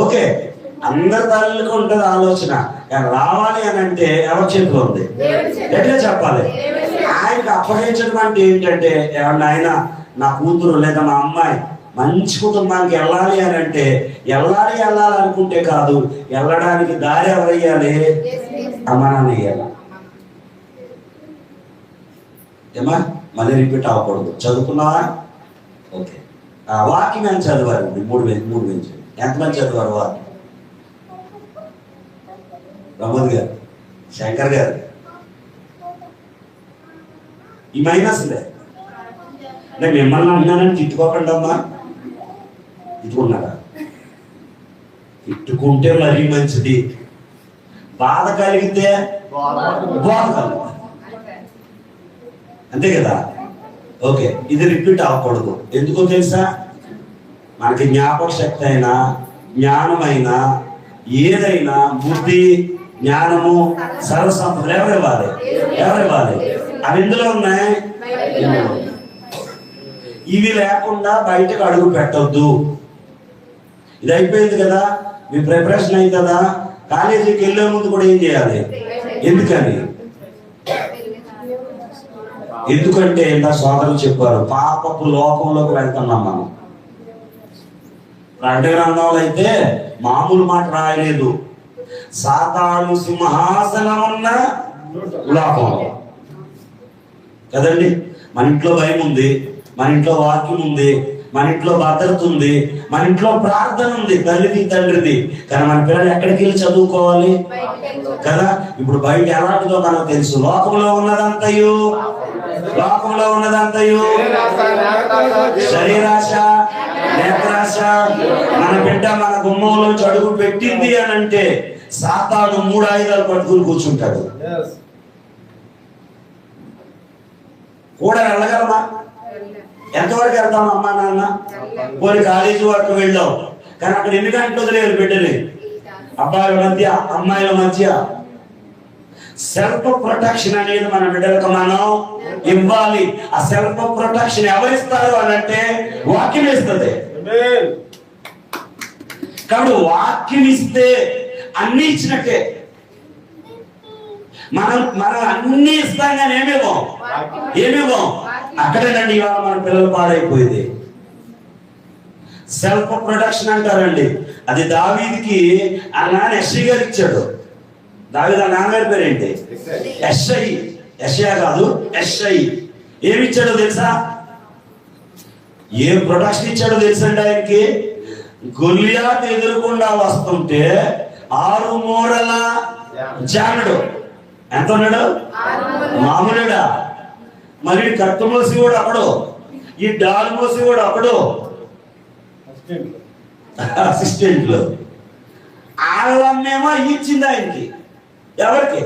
Okay, అందరి తల్లికి ఉంటుంది ఆలోచన, కానీ రావాలి అని అంటే ఎవరి చేతిలో ఉంది? ఎట్లా చెప్పాలి? ఆయనకు అప్పగించడం అంటే ఏంటంటే, ఏమన్నా ఆయన నా కూతురు లేదా నా అమ్మాయి మంచి కుటుంబానికి వెళ్ళాలి అని అంటే వెళ్ళాలనుకుంటే కాదు, వెళ్ళడానికి దారి ఎవరయ్యాలి? అమ్మా నాన్న వేయాలి. ఏమా మళ్ళీ రిపీట్ అవ్వకూడదు. చదువుకున్నావా? ఓకే, వాక్యం ఎంత చదివారు? 3 నుంచి ఎంతమంది చదివారు వాక్యం? ప్రమోద్ గారు, శంకర్ గారు, ఈ మైనస్లే. అంటే మిమ్మల్ని అన్నానని తిట్టుకోకండి అమ్మా. తిట్టుకున్నారా? తిట్టుకుంటే మరీ మంచిది. బాధ కలిగితే బాధ కలుగుతుంది, అంతే కదా? ఓకే, ఇది రిపీట్ అవ్వకూడదు. ఎందుకో తెలుసా? మనకి జ్ఞాపక శక్తి అయినా జ్ఞానమైనా ఏదైనా బుద్ధి జ్ఞానము సర్వసంపదలు ఎవరివ్వాలి? అవి ఇందులో ఉన్నాయి. ఇవి లేకుండా బయటకు అడుగు పెట్టొద్దు. ఇది అయిపోయింది కదా, మీ ప్రిపరేషన్ అయింది కదా. కాలేజీకి వెళ్ళే ముందు కూడా ఏం చేయాలి? ఎందుకంటే నా సోదరులు చెప్పారు, పాపపు లోకంలోకి వెళ్తున్నాం మనం. ప్రకటన గ్రంథంలో అయితే మామూలు మాట రాయలేదు, సాతాను సింహాసనం ఉన్న లోకంలో కదండి. మన ఇంట్లో భయం ఉంది, మన ఇంట్లో వాక్యం ఉంది, మన ఇంట్లో భద్రత ఉంది, మన ఇంట్లో ప్రార్థన ఉంది, తల్లిది తండ్రిది. కానీ మన పిల్లలు ఎక్కడికి వెళ్ళి చదువుకోవాలి కదా? ఇప్పుడు బయట ఎలాంటిదో మనకు తెలుసు. లోకంలో ఉన్నదంతయు శరీరాశ, నేత్రాశ. మన బిడ్డ మన గుమ్మంలో అడుగు పెట్టింది అని అంటే సాతాను 3 ఆయుధాలు పట్టుకుని కూర్చుంటాడు. కూడా వెళ్ళగలమా? ఎంతవరకు వెళ్తాం? అమ్మా నాన్న పోనీ కాలేజీ వరకు వెళ్ళాం, కానీ అక్కడ ఎన్ని గంటలు వదిలేరు బిడ్డని? అబ్బాయిల మధ్య అమ్మాయిల మధ్య సెల్ఫ్ ప్రొటెక్షన్ అనేది మన బిడ్డలకు మనం ఇవ్వాలి. ఆ సెల్ఫ్ ప్రొటెక్షన్ ఎవరిస్తారు అని అంటే వాక్యం ఇస్తుంది. కాబట్టి వాక్యం ఇస్తే అన్ని ఇచ్చినట్టే. మనం అన్ని ఇస్తాం కానీ ఏమివ్వం. అక్కడేనండి ఇవాళ మన పిల్లలు పాడైపోయింది. సెల్ఫ్ ప్రొటెక్షన్ అంటారండి. అది దావీదుకి ఆ నాన్న ఎస్ఐ గారు ఇచ్చాడు. దావీదు ఆ నాన్నగారి పేరేంటి? ఎస్ఐ కాదు, ఎస్ఐ. ఏమిచ్చాడో తెలుసా? ఏం ప్రొటెక్షన్ ఇచ్చాడో తెలుసండి ఆయనకి? గొలియాతు ఎదురుకుండా వస్తుంటే 6 మూరల జానుడు. ఎంత ఉన్నాడు? మామూలుడా? మరి కట్టు మోసి కూడా అప్పుడు, ఈ డాల్ మోసి కూడా అప్పుడు అసిస్టెంట్లు. వాళ్ళమ్మేమో ఇచ్చింది ఆయనకి. ఎవరికి?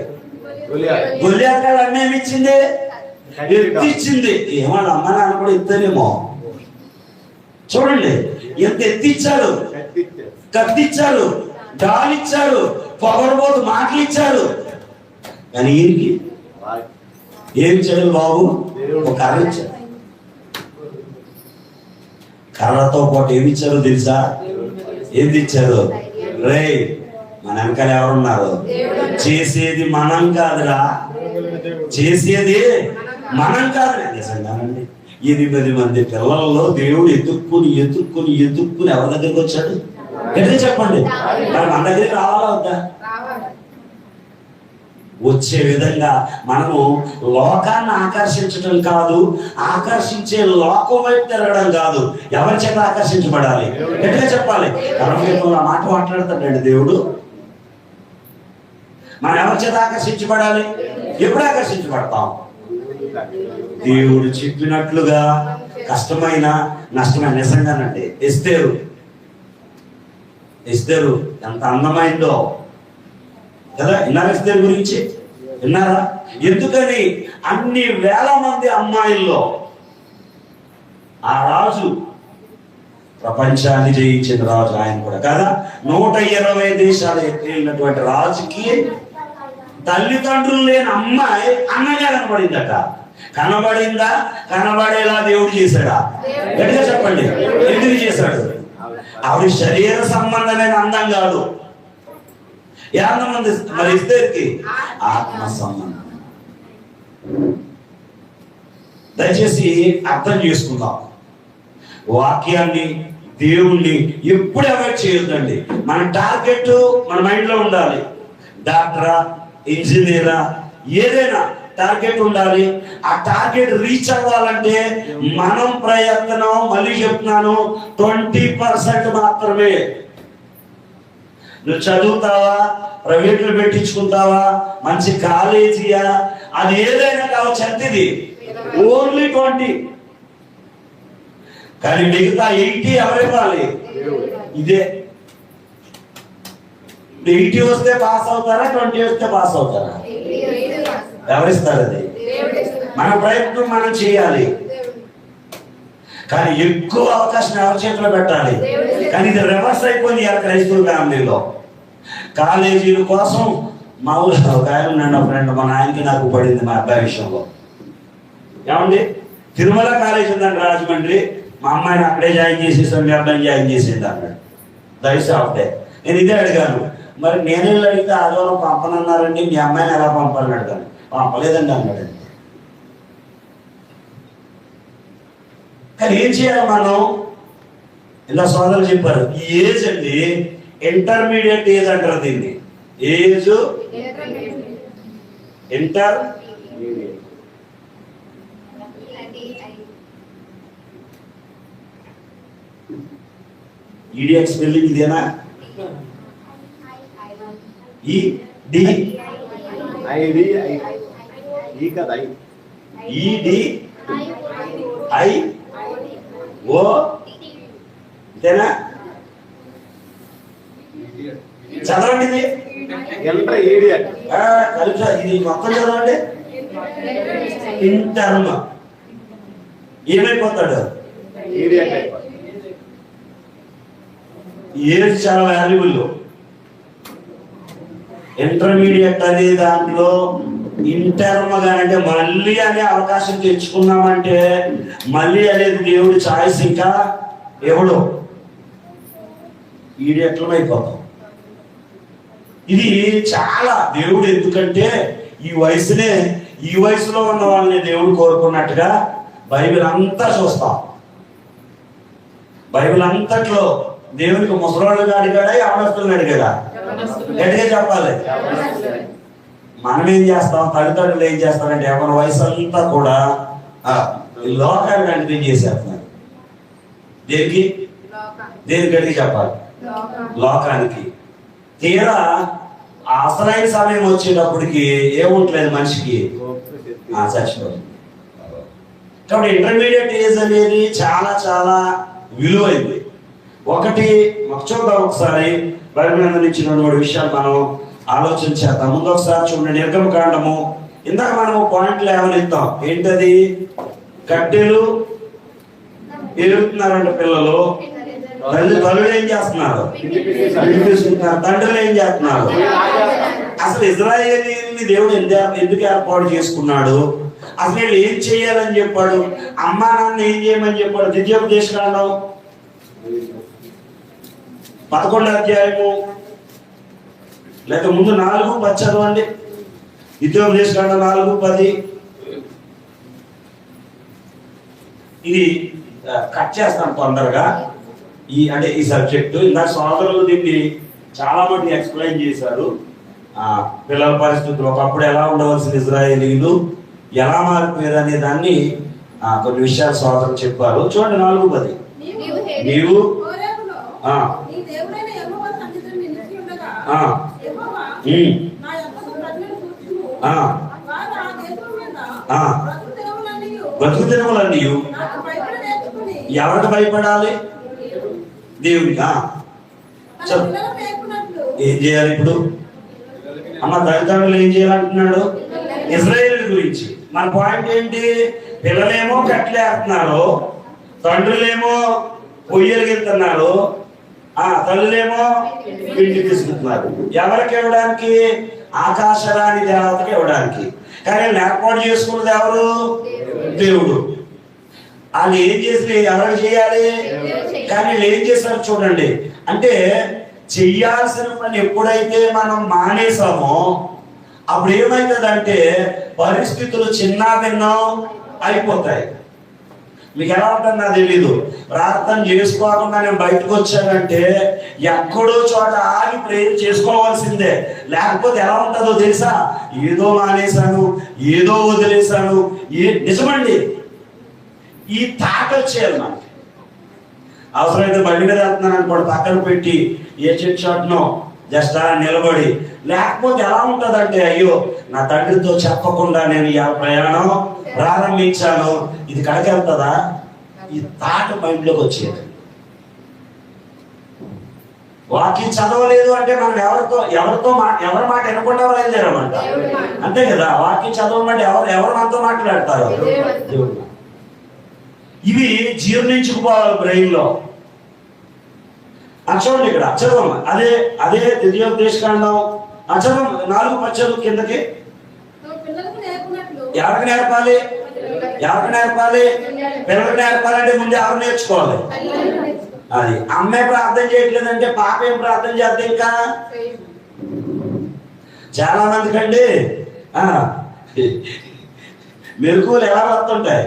గొలియాతు అమ్మేమి ఇచ్చింది? ఎత్తిచ్చింది. ఏమన్నా అమ్మ నాన్న కూడా ఎత్తనేమో. చూడండి, ఎంత ఎత్తిచ్చాడు, కత్తిచ్చాడు, డాలిచ్చాడు, పొగరబోతు మాటలు ఇచ్చాడు. కానీ ఈయనకి ఏం చేయడు బాబు? ఒక కర్ర ఇచ్చాడు. కర్రతో పాటు ఏమి ఇచ్చారో తెలుసా? ఏది ఇచ్చారు? రే, మన వెనకాల ఎవరున్నారు? చేసేది మనం కాదురా, చేసేది మనం కాదు. నిజంగానండి, 8 మంది పిల్లల్లో దేవుడు ఎత్తుక్కుని ఎవరి దగ్గరికి వచ్చాడు? ఎట్లా చెప్పండి? మరి మన దగ్గరికి రావాలా వద్దా? వచ్చే విధంగా మనము లోకాన్ని ఆకర్షించడం కాదు, ఆకర్షించే లోకం వైపు తిరగడం కాదు. ఎవరి చేత ఆకర్షించబడాలి? ఎట్లా చెప్పాలి? ఆ మాట మాట్లాడతాడండి దేవుడు. మనం ఎవరి చేత ఆకర్షించబడాలి? ఎప్పుడు ఆకర్షించబడతాం? దేవుడు చెప్పినట్లుగా. కష్టమైన నష్టమైన. నిజంగానండి, ఎస్తేరు ఎంత అందమైందో కదా. విన్నారా ఎస్తేరు గురించి? విన్నారా? ఎందుకని అన్ని వేల మంది అమ్మాయిల్లో ఆ రాజు ప్రపంచాన్ని జయించిన రాజు ఆయన కూడా కదా. 120 దేశాలు వెళ్ళినటువంటి రాజుకి తల్లిదండ్రులు లేని అమ్మాయి అన్నగా కనబడిందట. కనబడిందా? కనబడేలా దేవుడు చేశాడా? ఎట్లా చెప్పండి? ఎందుకు చేశాడు? ఆవిడ శరీర సంబంధమైన అందం కాదు. ఏ అందం ఉంది మరి ఇద్దరికి? ఆత్మ సంబంధం. దయచేసి అర్థం చేసుకుందాం. వాక్యాన్ని, దేవుణ్ణి ఎప్పుడు అవాయిడ్ చేయొద్దండి. మన టార్గెట్ మన మైండ్ లో ఉండాలి. డాక్టరా, ఇంజనీరా, ఏదైనా టార్గెట్ ఉండాలి. ఆ టార్గెట్ రీచ్ అవ్వాలంటే మనం ప్రయత్నం, మళ్ళీ చెప్తున్నాను, 20% మాత్రమే. నువ్వు చదువుతావా, ప్రైవేట్లో పెట్టించుకుంటావా, మంచి కాలేజీయా, అది ఏదైనా కావచ్చు, అంతేది ఓన్లీ 20. కానీ మిగతా 80 ఎవరివ్వాలి? ఇదే. 80 వస్తే పాస్ అవుతారా, 20 వస్తే పాస్ అవుతారా? ఎవరిస్తారు? అది మన ప్రయత్నం మనం చేయాలి. కానీ ఎక్కువ అవకాశం ఎవరి చేతిలో పెట్టాలి? కానీ ఇది రివర్స్ అయిపోయింది క్రైస్తవ ఫ్యామిలీలో. కాలేజీల కోసం మా ఊళ్ళో ఒక ఆయన ఉన్నాడు, ఫ్రెండ్, మా నాయనకి నాకు పడింది మా అబ్బాయి విషయంలో. ఏమండి, తిరుమల కాలేజ్ ఉందండి రాజమండ్రి, మా అమ్మాయిని అక్కడే జాయిన్ చేసేసాను, మీ అబ్బాయిని జాయిన్ చేసేది అన్నాడు. దయచేసి ఆఫ్టే నేను ఇదే అడిగాను, మరి నేనే అడిగితే ఆదివారం పంపనన్నారండి, మీ అమ్మాయిని ఎలా పంపాలని అడిగాను. పంపలేదండి అన్నాడు. కానీ ఏం చేయాలి మనం? ఇలా సోదరులు చెప్పారు, ఈ ఏజ్ అండి ఇంటర్మీడియట్ ఏజ్ అంటారు దీన్ని. ఏజ్ ఇంటర్ ఈడిఎక్స్ స్పెల్లింగ్ ఇదేనా? ఈ డి ఐడి ఈ కదా ఈడి ఐ ఓ ఇదేనా? చదవండి ఇది. ఇది మొత్తం చదవండి. ఇంటర్మ్ ఏమైపోతాడు? ఏజ్ చాలా వాల్యుబుల్. ఇంటర్మీడియట్ అనే దాంట్లో ఇంటర్మ్ అంటే మళ్ళీ అనే అవకాశం తెచ్చుకున్నామంటే, మళ్ళీ అనేది దేవుడి ఛాయిస్. ఇంకా ఎవడు ఈడియట్లో అయిపోతాం. ఇది చాలా దేవుడు, ఎందుకంటే ఈ వయసునే, ఈ వయసులో ఉన్న వాళ్ళని దేవుడు కోరుకున్నట్టుగా బైబిల్ అంతా చూస్తాం. బైబిల్ అంతట్లో దేవునికి ముసలోళ్ళని అడిగాడా, యవనస్తులను అడిగాడా? గట్టిగా చెప్పాలి. మనం ఏం చేస్తాం, తల్లిదండ్రులు ఏం చేస్తారంటే ఎవరి వయసు అంతా కూడా లోకాన్ని అంటిని చేసేస్తున్నారు. దేనికి? దేనికి గట్టిగా చెప్పాలి? లోకానికి. తీరా అసలైన సమయం వచ్చేటప్పటికి ఏముంటలేదు మనిషికి, చచ్చిపోతుంది. కాబట్టి ఇంటర్మీడియట్ ఏజ్ అనేది చాలా చాలా విలువైంది. ఒకటి చూద్దాం ఒకసారి, బైబిల్ నుంచి 2-3 విషయాలు మనం ఆలోచన చేద్దాం. ముందు ఒకసారి చూడండి, నిర్గమకాండము. ఇందాక మనము పాయింట్లు ఏమని ఇస్తాం, ఏంటది? కట్టెలు ఎరుగుతున్నారంట పిల్లలు, తల్లులు ఏం చేస్తున్నారు? తండ్రులు ఏం చేస్తున్నారు? అసలు ఇజ్రాయేలీని దేవుడు ఎందుకు ఏర్పాటు చేసుకున్నాడు? అసలు వీళ్ళు ఏం చేయాలని చెప్పాడు? అమ్మా నాన్న ఏం చేయమని చెప్పాడు? ద్వితీయోపదేశకాండం 11వ అధ్యాయము, లేక ముందు 4:10 చదవండి. ద్వితీయోపదేశకాండం 4:10. ఇది కట్ చేస్తాను తొందరగా. ఈ సబ్జెక్టు ఇందాక సోదరులు దీన్ని చాలా మటుకు ఎక్స్ప్లెయిన్ చేశారు. పిల్లల పరిస్థితులు ఒకప్పుడు ఎలా ఉండవలసిన ఇజ్రాయేలీలు ఎలా మారిపోయారు అనే దాన్ని కొన్ని విషయాలు సోదరులు చెప్పారు. చూడండి 4:10. నీవు బతుకు దినములన్నీ ఎవరికి భయపడాలి? దేవుడికి. ఏం చేయాలి ఇప్పుడు? అమ్మ తల్లిదండ్రులు ఏం చేయాలంటున్నాడు? ఇజ్రాయేల్ గురించి. మన పాయింట్ ఏంటి? పిల్లలేమో కట్లేస్తున్నారు, తండ్రులేమో పొయ్యలు వెళ్తున్నారు, తల్లులేమో ఇంటికి తీసుకుంటున్నారు. ఎవరికి ఇవ్వడానికి? ఆకాశరాణి దేవతకి ఇవ్వడానికి. కానీ ఏర్పాటు చేసుకున్నది ఎవరు? దేవుడు. వాళ్ళు ఏం చేసి ఎవరికి చేయాలి, కానీ వీళ్ళు ఏం చేశారు చూడండి. అంటే చెయ్యాల్సిన పని ఎప్పుడైతే మనం మానేసామో అప్పుడు ఏమవుతుందంటే పరిస్థితులు చిన్న భిన్నం అయిపోతాయి. మీకు ఎలా ఉంటుంది నాకు తెలీదు. ప్రార్థన చేసుకోకుండా నేను బయటకు వచ్చానంటే ఎక్కడో చోట ఆగి ప్రేయర్ చేసుకోవాల్సిందే. లేకపోతే ఎలా ఉంటుందో తెలుసా, ఏదో మానేశాను, ఏదో వదిలేశాను. నిజమండి, ఈ తాట వచ్చేయాలి మనకి. అవసరమైతే బండి మీద వెళ్తున్నాను అనుకోండి, పక్కన పెట్టి ఏ చెట్టు చాటునో జస్ట్ అలా నిలబడి. లేకపోతే ఎలా ఉంటుందంటే, అయ్యో నా తండ్రితో చెప్పకుండా నేను ఈ ప్రయాణం ప్రారంభించాను, ఇది కడకెళ్తుందా, ఈ తాట మైండ్లోకి వచ్చేది. వాక్యం చదవలేదు అంటే మనం ఎవరి మాట వినకుండా బయలుదేరామంట, అంతే కదా. వాక్యం చదవమంటే ఎవరు మనతో మాట్లాడతారు, దేవుడు. ఇవి జీర్ణించుకుపోవాలి బ్రెయిన్ లో. చూడండి ఇక్కడ చదవం, అదే ద్వితీయోపదేశకాండం చదవం 4 కిందకి. ఎవరికి నేర్పాలి, పిల్లలకు నేర్పాలంటే ముందు ఎవరు నేర్చుకోవాలి. అది అమ్మాయి ప్రార్థన చేయట్లేదంటే పాప ఏం ప్రార్థన చేద్దాం. ఇంకా చాలా మందికి అండి మెలకువలు ఎలా వస్తుంటాయి,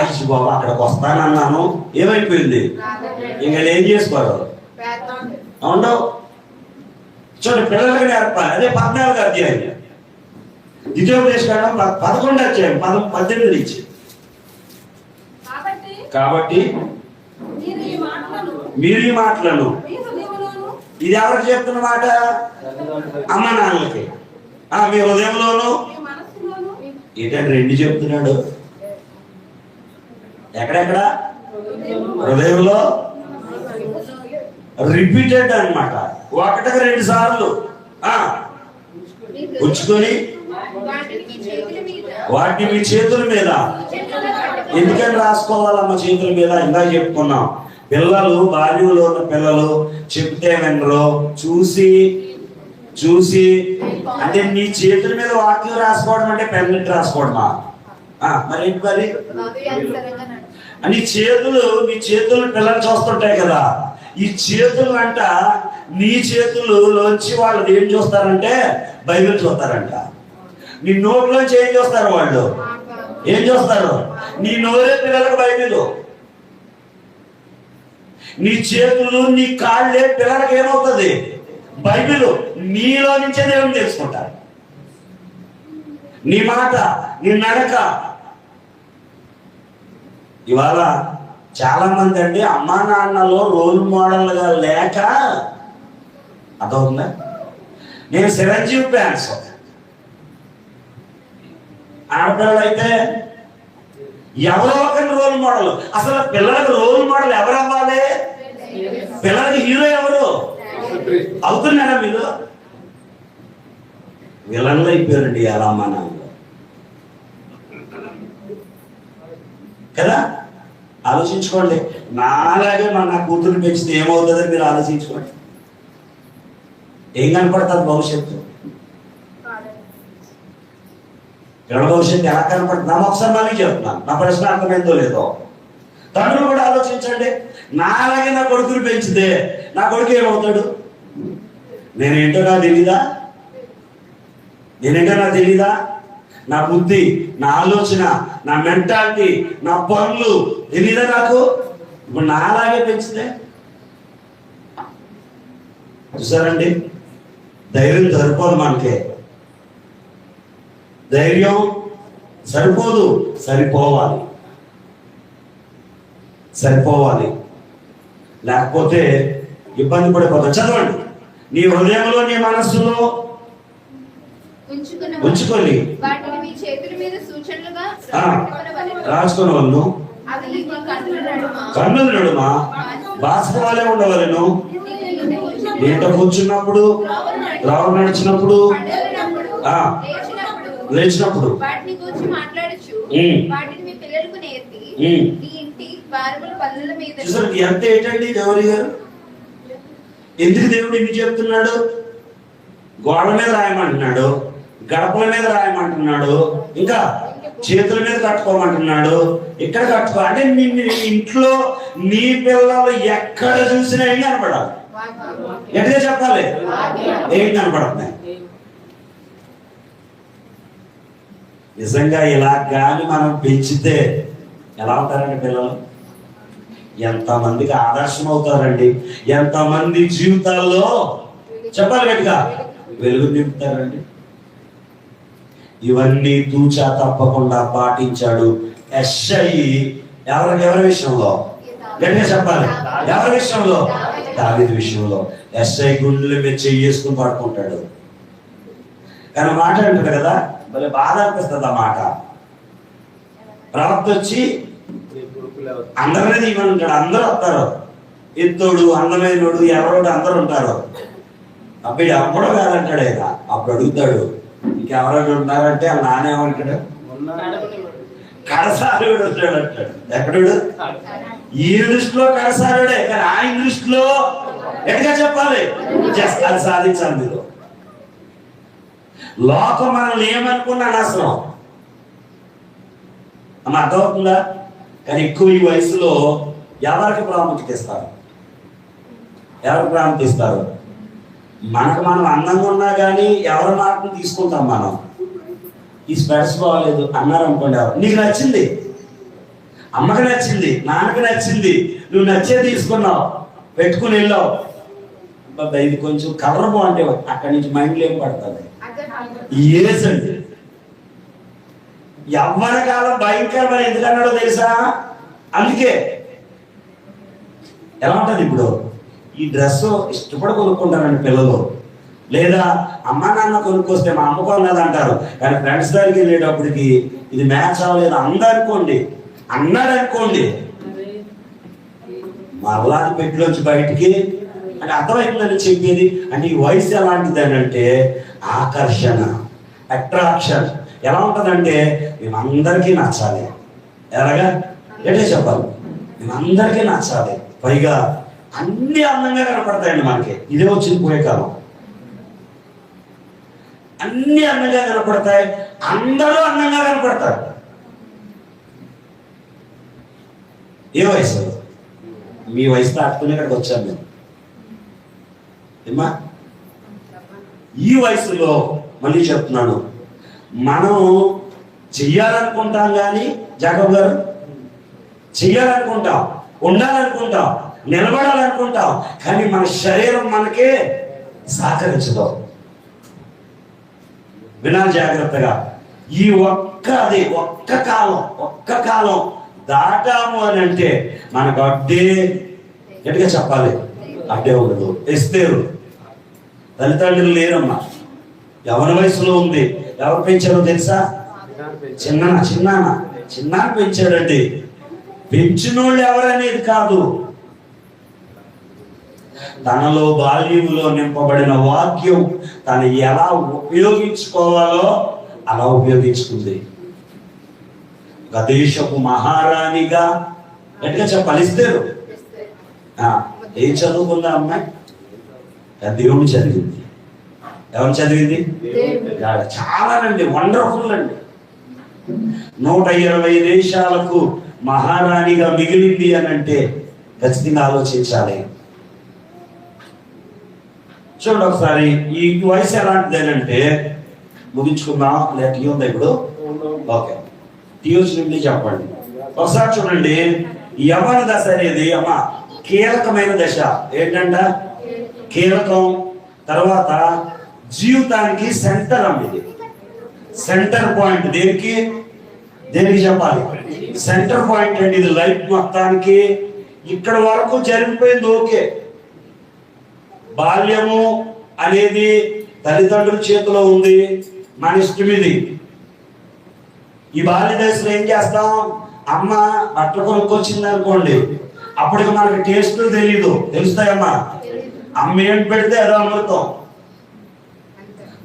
అయ్యి బాబా అక్కడికి వస్తానన్నాను, ఏమైపోయింది, ఇంకా ఏం చేసుకోరు ఉండవు. చూడండి, పిల్లలకి నేర్పాలి. అదే 14వ అధ్యాయం ద్వితీయోపదేశకాండం 11వ అధ్యాయం 18 నుంచి. కాబట్టి మీరు ఈ మాటలను, ఇది ఎవరికి చెప్తున్న మాట, అమ్మ నాన్నలకి. మీ హృదయంలోను ఏంటంటే 2 చెప్తున్నాడు. ఎక్కడెక్కడ, హృదయంలో రిపీటెడ్ అన్నమాట, 1కి 2 సార్లు ఉంచుకొని వాటిని మీ చేతుల మీద. ఎందుకని రాసుకోవాలమ్మ చేతుల మీద, ఇందాక చెప్పుకున్నాం. పిల్లలు, బాల్యంలో ఉన్న పిల్లలు చెప్తే వినరు, చూసి అంటే నీ చేతుల మీద వాక్యం రాసుకోవడం అంటే పెన్నుకి రాసుకోవడమా, మరి నీ చేతులు పిల్లలు చూస్తుంటాయి కదా. ఈ చేతులు అంట, నీ చేతుల్లోంచి వాళ్ళు ఏం చూస్తారంటే బైబిల్ చూస్తారంట. నీ నోట్లోంచి ఏం చూస్తారు వాళ్ళు, ఏం చూస్తారు, నీ నోరే పిల్లలకు బైబిల్. నీ చేతులు, నీ కాళ్ళే పిల్లలకు ఏమవుతుంది, బైబిల్. నీలో నుంచే దేవుని తెలుసుకుంటారు. నీ మాట, నీ నడక. ఇవాళ చాలా మంది అండి అమ్మా నాన్నలో రోల్ మోడల్ గా లేక, అదవుతుందా. నేను చిరంజీవి ఫ్యాన్స్. ఆడపిల్లలు అయితే ఎవరో ఒకరి రోల్ మోడల్. అసలు పిల్లలకు రోల్ మోడల్ ఎవరు అవ్వాలి, పిల్లలకి హీరో ఎవరు అవుతున్నారా మీరు? విలన్లు అయిపోయారండి అలా అమ్మా నాన్న కదా. ఆలోచించుకోండి. నాలాగే నా కూతురు పెంచితే ఏమవుతుందని మీరు ఆలోచించుకోండి. ఏం కనపడుతుంది భవిష్యత్తు, పిల్లల భవిష్యత్తు ఎలా కనపడుతుంది? ఒకసారి మళ్ళీ చెప్తున్నాను, నా ప్రశ్న అర్థమైందో లేదో. తండ్రులు కూడా ఆలోచించండి. నాలాగే నా కొడుకుని పెంచితే నా కొడుకు ఏమవుతాడు? నేనేంటో నాకు తెలీదా? నా బుద్ధి, నా ఆలోచన, నా మెంటాలిటీ, నా పనులు తెలీదా నాకు? ఇప్పుడు నాలాగే పెంచితే చూసారండి, ధైర్యం సరిపోదు మనకే. ధైర్యం సరిపోదు, సరిపోవాలి. లేకపోతే ఇబ్బంది పడిపోతాం. చదవండి, నీ హృదయంలో, నీ మనస్సులో ఉంచుకొని రాసుకున్న వాళ్ళు కన్నుల నడుమ బాష్పాలే ఉండవలను. నీట కూర్చున్నప్పుడు, రావు నడిచినప్పుడు, లేచినప్పుడు ఎంత ఏంటండి గౌరీ గారు? ఎందుకు దేవుడు ఇన్ని చెప్తున్నాడు? గోడ మీద రాయమంటున్నాడు, గడపల మీద రాయమంటున్నాడు, ఇంకా చేతుల మీద కట్టుకోమంటున్నాడు. ఇక్కడ కట్టుకో అంటే నీ ఇంట్లో నీ పిల్లలు ఎక్కడ చూసినా ఏం కనపడాలి? ఎట్లా చెప్పాలి? ఏం కనపడుతున్నాయి? నిజంగా ఇలా కానీ మనం పెంచితే ఎలా ఉంటారండి పిల్లలు? ఎంతమందికి ఆదర్శం అవుతారండి, ఎంతమంది జీవితాల్లో చెప్పాలి గట్టిగా వెలుగు నింపుతారండి. ఇవన్నీ తూచా తప్పకుండా పాటించాడు యెషయా. ఎవరి విషయంలో? గట్టిగా చెప్పాలి. ఎవరి విషయంలో? దావీదు విషయంలో. యెషయా గుండెల మీద చేసుకుని పడుకుంటాడు. కానీ మాట్లాడుతాడు కదా, భలే బాధ అనిపిస్తుంది ఆ మాట. ప్రవక్త వచ్చి అందరినీ ఇవ్వనుంటాడు. అందరూ వస్తారు, ఎత్తోడు, అందమైనోడు, ఎవరోడు అందరూ ఉంటారు. అప్పుడు ఎవడో కాదంటాడు ఆయన. అప్పుడు అడుగుతాడు, ఇంకెవరైనా ఉన్నారంటే ఆ నానేమంటాడు? కడసారుడు ఉంటాడు అంటాడు. ఎక్కడు? ఈ దృష్టిలో కడసారుడే, కానీ ఆయన దృష్టిలో ఎట్లా చెప్పాలి? అది సాధించాలి. మీరు లోకం మనల్ని ఏమనుకున్నా అనవసరం అమ్మ, అర్థమవుతుందా? కానీ ఎక్కువ ఈ వయసులో ఎవరికి ప్రాముఖ్యత ఇస్తారు? ఎవరికి ప్రాముఖ్యత ఇస్తారు? మనకు మనం అందంగా ఉన్నా కానీ ఎవరి మాటను తీసుకుంటాం మనం. ఈ స్పెట్స్ బాగలేదు అన్నారు అనుకోండి, ఎవరు నీకు నచ్చింది, అమ్మకి నచ్చింది, నాన్నకి నచ్చింది, నువ్వు నచ్చే తీసుకున్నావు, పెట్టుకుని వెళ్ళావు. ఇది కొంచెం కలర్ బాగుంటే అక్కడి నుంచి మైండ్లో ఏం పడుతుంది? ఏసండి. యవ్వన కాలం భయంకరమైన ఎందుకన్నాడో తెలుసా? అందుకే ఎలా ఉంటుంది ఇప్పుడు? ఈ డ్రెస్ ఇష్టపడి కొనుక్కుంటారండి పిల్లలు, లేదా అమ్మ నాన్న కొనుక్కొస్తే మా అమ్మ కొన్నది అంటారు. కానీ ఫ్రెండ్స్ దగ్గరికి వెళ్ళేటప్పటికి ఇది మ్యాచ్ అవ్వలేదు అందనుకోండి, అన్నాడు అనుకోండి, మరలా పెట్టిలోంచి బయటికి అంటే అర్థమవుతుందని చెప్పేది. అంటే ఈ వయసు ఎలాంటిది అని అంటే ఆకర్షణ, అట్రాక్షన్. ఎలా ఉంటుందంటే మేమందరికీ నచ్చాలి. ఎలాగా? ఎట్లా చెప్పాలి? మేమందరికీ నచ్చాలి, పైగా అన్ని అందంగా కనపడతాయండి మనకి. ఇదే వచ్చింది పోయే కాలం. అన్ని అందంగా కనపడతాయి, అందరూ అందంగా కనపడతారు. ఏ వయసు? మీ వయసు దాటుకుని ఇక్కడికి వచ్చాను నేను. ఏమ్మా, ఈ వయసులో మళ్ళీ చెప్తున్నాను, మనం చెయ్యాలనుకుంటాం కానీ జాకబ్ గారు చెయ్యాలనుకుంటాం, ఉండాలనుకుంటాం, నిలబడాలనుకుంటాం, కానీ మన శరీరం మనకే సహకరించదు. వినాలి జాగ్రత్తగా. ఈ ఒక్క కాలం దాటాము అని అంటే మనకు అడ్డే, గట్టిగా చెప్పాలి, అడ్డే ఉండదు. ఎస్తేరు తల్లిదండ్రులు లేరమ్మా, యవన వయసులో ఉంది. ఎవరు పెంచారో తెలుసా? చిన్న పెంచాడండి. పెంచినోళ్ళు ఎవరనేది కాదు, తనలో బాల్యంలో నింపబడిన వాక్యం తను ఎలా ఉపయోగించుకోవాలో అలా ఉపయోగించుకుంది. ఒక దేశపు మహారాణిగా గట్టిగా చెప్పలిస్తారు. ఏం చదువుకుందా అమ్మాయి? దేవుని చదివింది. ఎవరు చదివింది? చాలానండి, వండర్ఫుల్ అండి. 120 దేశాలకు మహారాణిగా మిగిలింది అని అంటే ఖచ్చితంగా ఆలోచించాలి. చూడండి ఒకసారి, ఈ వయసు ఎలాంటిది అని అంటే, ముగించుకుందాం లేదా టీ ఉందా ఇప్పుడు? ఓకే, టీ వచ్చినట్టు చెప్పండి. ఒకసారి చూడండి, యవ్వన దశ అనేది అమ్మ కీలకమైన దశ. ఏంటంట? కీలకం. తర్వాత జీవితానికి సెంటర్ అమ్మ. ఇది సెంటర్ పాయింట్. దేనికి చెప్పాలి? సెంటర్ పాయింట్ అండి. ఇది లైఫ్ మొత్తానికి. ఇక్కడ వరకు జరిగిపోయింది ఓకే. బాల్యము అనేది తల్లిదండ్రుల చేతిలో ఉంది, మన ఇష్టం ఇది. ఈ బాల్య దశలో ఏం చేస్తాం? అమ్మ బట్టలు కొనుక్కొచ్చింది అనుకోండి, అప్పటికి మనకి టేస్ట్ తెలీదు. తెలుస్తాయమ్మా? అమ్మ ఏం పెడితే అదో అమృతం.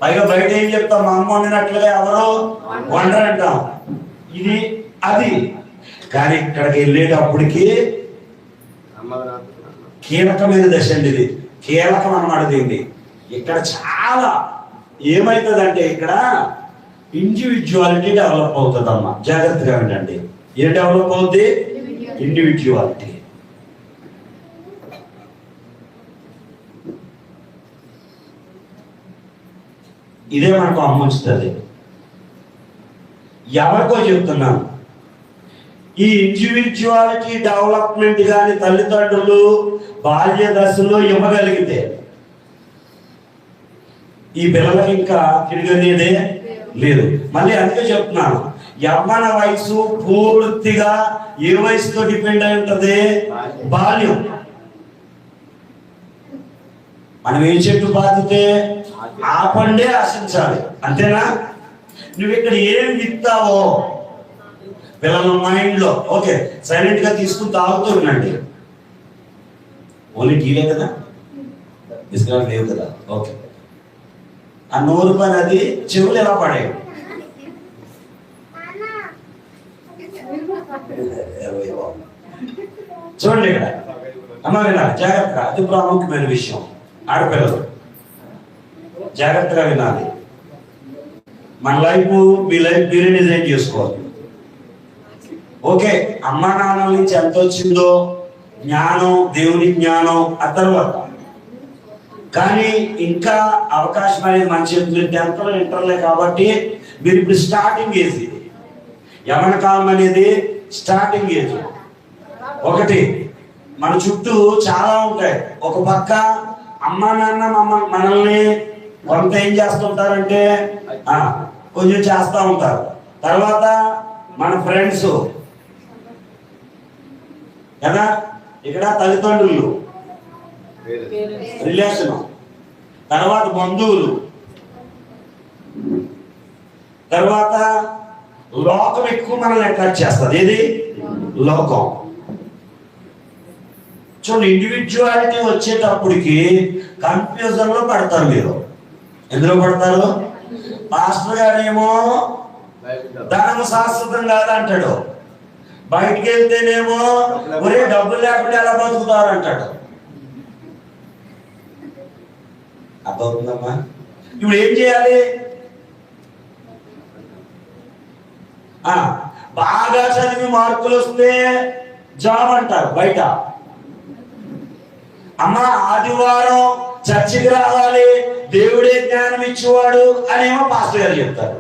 పైగా బయట ఏం చెప్తాం? మా అమ్మ వండినట్లుగా ఎవరో వండరంటాం. ఇది అది. కానీ ఇక్కడికి వెళ్ళేటప్పటికి కీలకమైన దశ అండి. ఇది కీలకం అన్నమాట. దీన్ని ఇక్కడ చాలా ఏమవుతుందంటే ఇక్కడ ఇండివిజువాలిటీ డెవలప్ అవుతుందమ్మా. జాగ్రత్తగా వినండి. ఏం డెవలప్ అవుతుంది? ఇండివిజువాలిటీ. ఇదే మనకు అమ్ముంచుతుంది. ఎవరికో చెప్తున్నాను, ఈ ఇండివిజువాలిటీ డెవలప్మెంట్ కానీ తల్లిదండ్రులు బాల్య దశలో ఇవ్వగలిగితే ఈ పిల్లలకి ఇంకా తిరిగేదే లేదు. మళ్ళీ అందుకే చెప్తున్నాను, యవ్వన వయసు పూర్తిగా ఏ వయసుతో డిపెండ్ అయి ఉంటుంది? బాల్యం. మనం ఏ చెట్టు పాతితే ఆ పండే ఆశించాలి, అంతేనా? నువ్వు ఇక్కడ ఏం విత్తావో పిల్లల మైండ్ లో, ఓకే సైలెంట్ గా తీసుకుని తాగుతూ వినండి. ఓన్లీ టీలే కదా, బిస్కెట్ లేవు కదా, ఓకే. ఆ నూరు పని అది చెవులు ఎలా పడేవి? చూడండి ఇక్కడ అమ్మ వినాలి జాగ్రత్తగా, అతి ప్రాముఖ్యమైన విషయం. ఆడపిల్లలు జాగ్రత్తగా వినాలి. మన లైఫ్ మీ లైఫ్ మీరే డిజైన్ చేసుకోవాలి. ఓకే, అమ్మా నాన్నల నుంచి ఎంత వచ్చిందో జ్ఞానం, దేవుని జ్ఞానం ఆ తర్వాత, కానీ ఇంకా అవకాశం అనేది మన చేతులు. 10th ఇంటర్లే కాబట్టి మీరు ఇప్పుడు స్టార్టింగ్ ఏజ్. ఇది యవ్వన కాలం అనేది స్టార్టింగ్ ఏజ్. ఒకటి, మన చుట్టూ చాలా ఉంటాయి. ఒక పక్క అమ్మా నాన్న మనల్ని కొంత ఏం చేస్తుంటారంటే కొంచెం చేస్తూ ఉంటారు. తర్వాత మన ఫ్రెండ్స్ కదా, ఇక్కడ తల్లిదండ్రులు రిలేషన్, తర్వాత బంధువులు, తర్వాత లోకం ఎక్కువ మనల్ని అట్రాక్ట్ చేస్తుంది. ఏది? లోకం. చూడండి, ఇండివిజువాలిటీ వచ్చేటప్పటికి కన్ఫ్యూజన్ లో పడతారు మీరు. ఎందులో పడతారు? మాస్టర్ గారేమో ధనం శాశ్వతం కాదంటాడు, బయటికి వెళ్తేనేమో ఒరే డబ్బులు లేకుండా ఎలా బతుకుతారు అంటాడు. అర్థమవుతుందమ్మా? ఇప్పుడు ఏం చేయాలి? బాగా చదివి మార్కులు వస్తే జాబ్ అంటారు బయట. అమ్మ ఆదివారం చర్చికి రావాలి, దేవుడే జ్ఞానం ఇచ్చేవాడు అనేమో పాస్టర్ గారు చెప్తారు.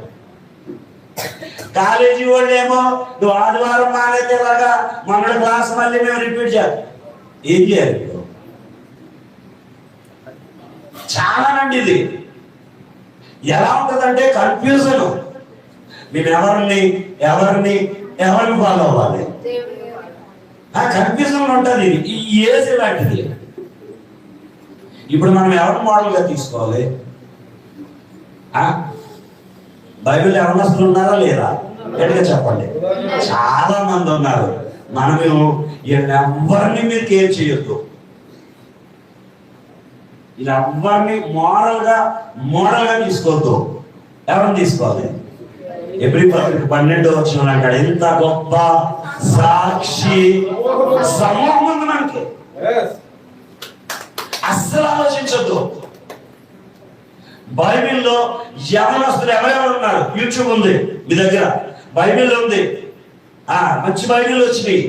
కాలేజీ వాళ్ళు ఏమో నువ్వు ఆదివారం మానేలాగా మన క్లాస్ మళ్ళీ మేము రిపీట్ చేయాలి. ఏం చేయాలి? చాలా నండి ఇది ఎలా ఉంటుందంటే కన్ఫ్యూజన్. మేము ఎవరిని ఫాలో అవ్వాలి? కన్ఫ్యూజన్ ఉంటుంది. ఈ ఏజ్ ఇలాంటిది. ఇప్పుడు మనం ఎవరిని మోడల్గా తీసుకోవాలి? బైబిల్ ఎవరస్తులు ఉన్నారా లేరా? గట్టిగా చెప్పండి. చాలా మంది ఉన్నారు. మనం ఎవరిని మీరు కేర్ చేయొద్దు. ఇలా ఎవరిని మోడల్గా తీసుకోవద్దు. ఎవరిని తీసుకోవాలి? ఎబ్రీ 12 వచ్చిన అంటాడు, ఎంత గొప్ప సాక్షి సమూహం ఉంది మనకి. అస్సలు ఆలోచించొద్దు. బైబిల్లో యవనస్తులు ఎవరెవరు ఉన్నారు? యూట్యూబ్ ఉంది మీ దగ్గర, బైబిల్ ఉంది. మంచి బైబిల్ వచ్చినాయి.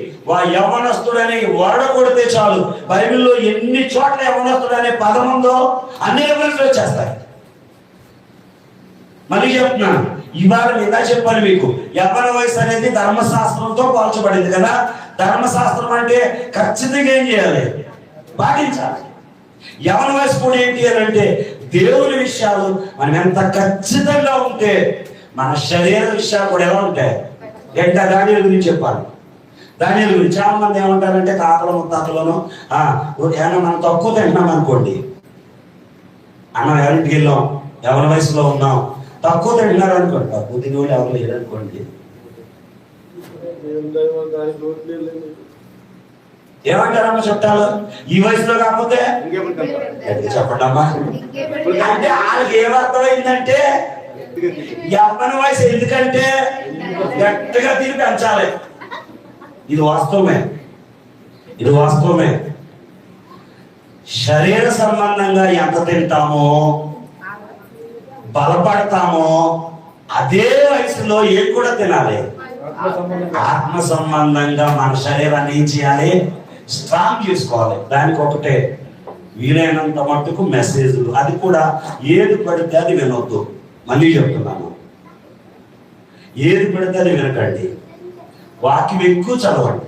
యవనస్తుడు అనే వరడ కొడితే చాలు, బైబిల్లో ఎన్ని చోట్ల యవనస్తుడు అనే పదం ఉందో అన్ని రెఫరెన్స్లు వచ్చేస్తాయి. మళ్ళీ చెప్తున్నాను, ఇవాళ ఇలా చెప్పాను మీకు, యవ్వన వయసు అనేది ధర్మశాస్త్రంతో పోల్చబడింది కదా. ధర్మశాస్త్రం అంటే ఖచ్చితంగా ఏం చేయాలి? పాటించాలి. యవ్వన వయసు కూడా ఏంటి అని అంటే దేవుని విషయాలు మనం ఎంత ఖచ్చితంగా ఉంటే మన శరీర విషయాలు కూడా ఎలా ఉంటాయి? ఎంత దానిల గురించి చెప్పాలి. దానిల గురించి చాలా మంది ఏమంటారంటే తాతల ముత్తాతలను ఏమన్నా మనం తక్కువ తింటున్నాం అనుకోండి, అన్న ఎవరింటికి వెళ్ళాం, యవ్వన వయసులో ఉన్నాం, తక్కువ తింటున్నారు అనుకోండి, తక్కువ తినేవాళ్ళు ఎవరు లేరనుకోండి, ఏమంటారమ్మా చుట్టాలు? ఈ వయసులో కాకపోతే చెప్పండి అమ్మా. అంటే వాళ్ళకి ఏమర్థమైందంటే యవ్వన వయసు ఎందుకంటే గట్టిగా తిని పెంచాలి. ఇది వాస్తవమే. శరీర సంబంధంగా ఎంత తింటామో బలపడతామో అదే వయసులో ఏం కూడా తినాలి? ఆత్మ సంబంధంగా మన శరీరాన్ని ఏం చేయాలి? స్ట్రాంగ్ చేసుకోవాలి. దానికి ఒకటే వీలైనంత మట్టుకు మెసేజ్లు, అది కూడా ఏది పడితే అది వినొద్దు. మళ్ళీ చెప్తున్నాను, ఏది పడితే అది వినకండి. వాక్యం ఎక్కువ చదవండి.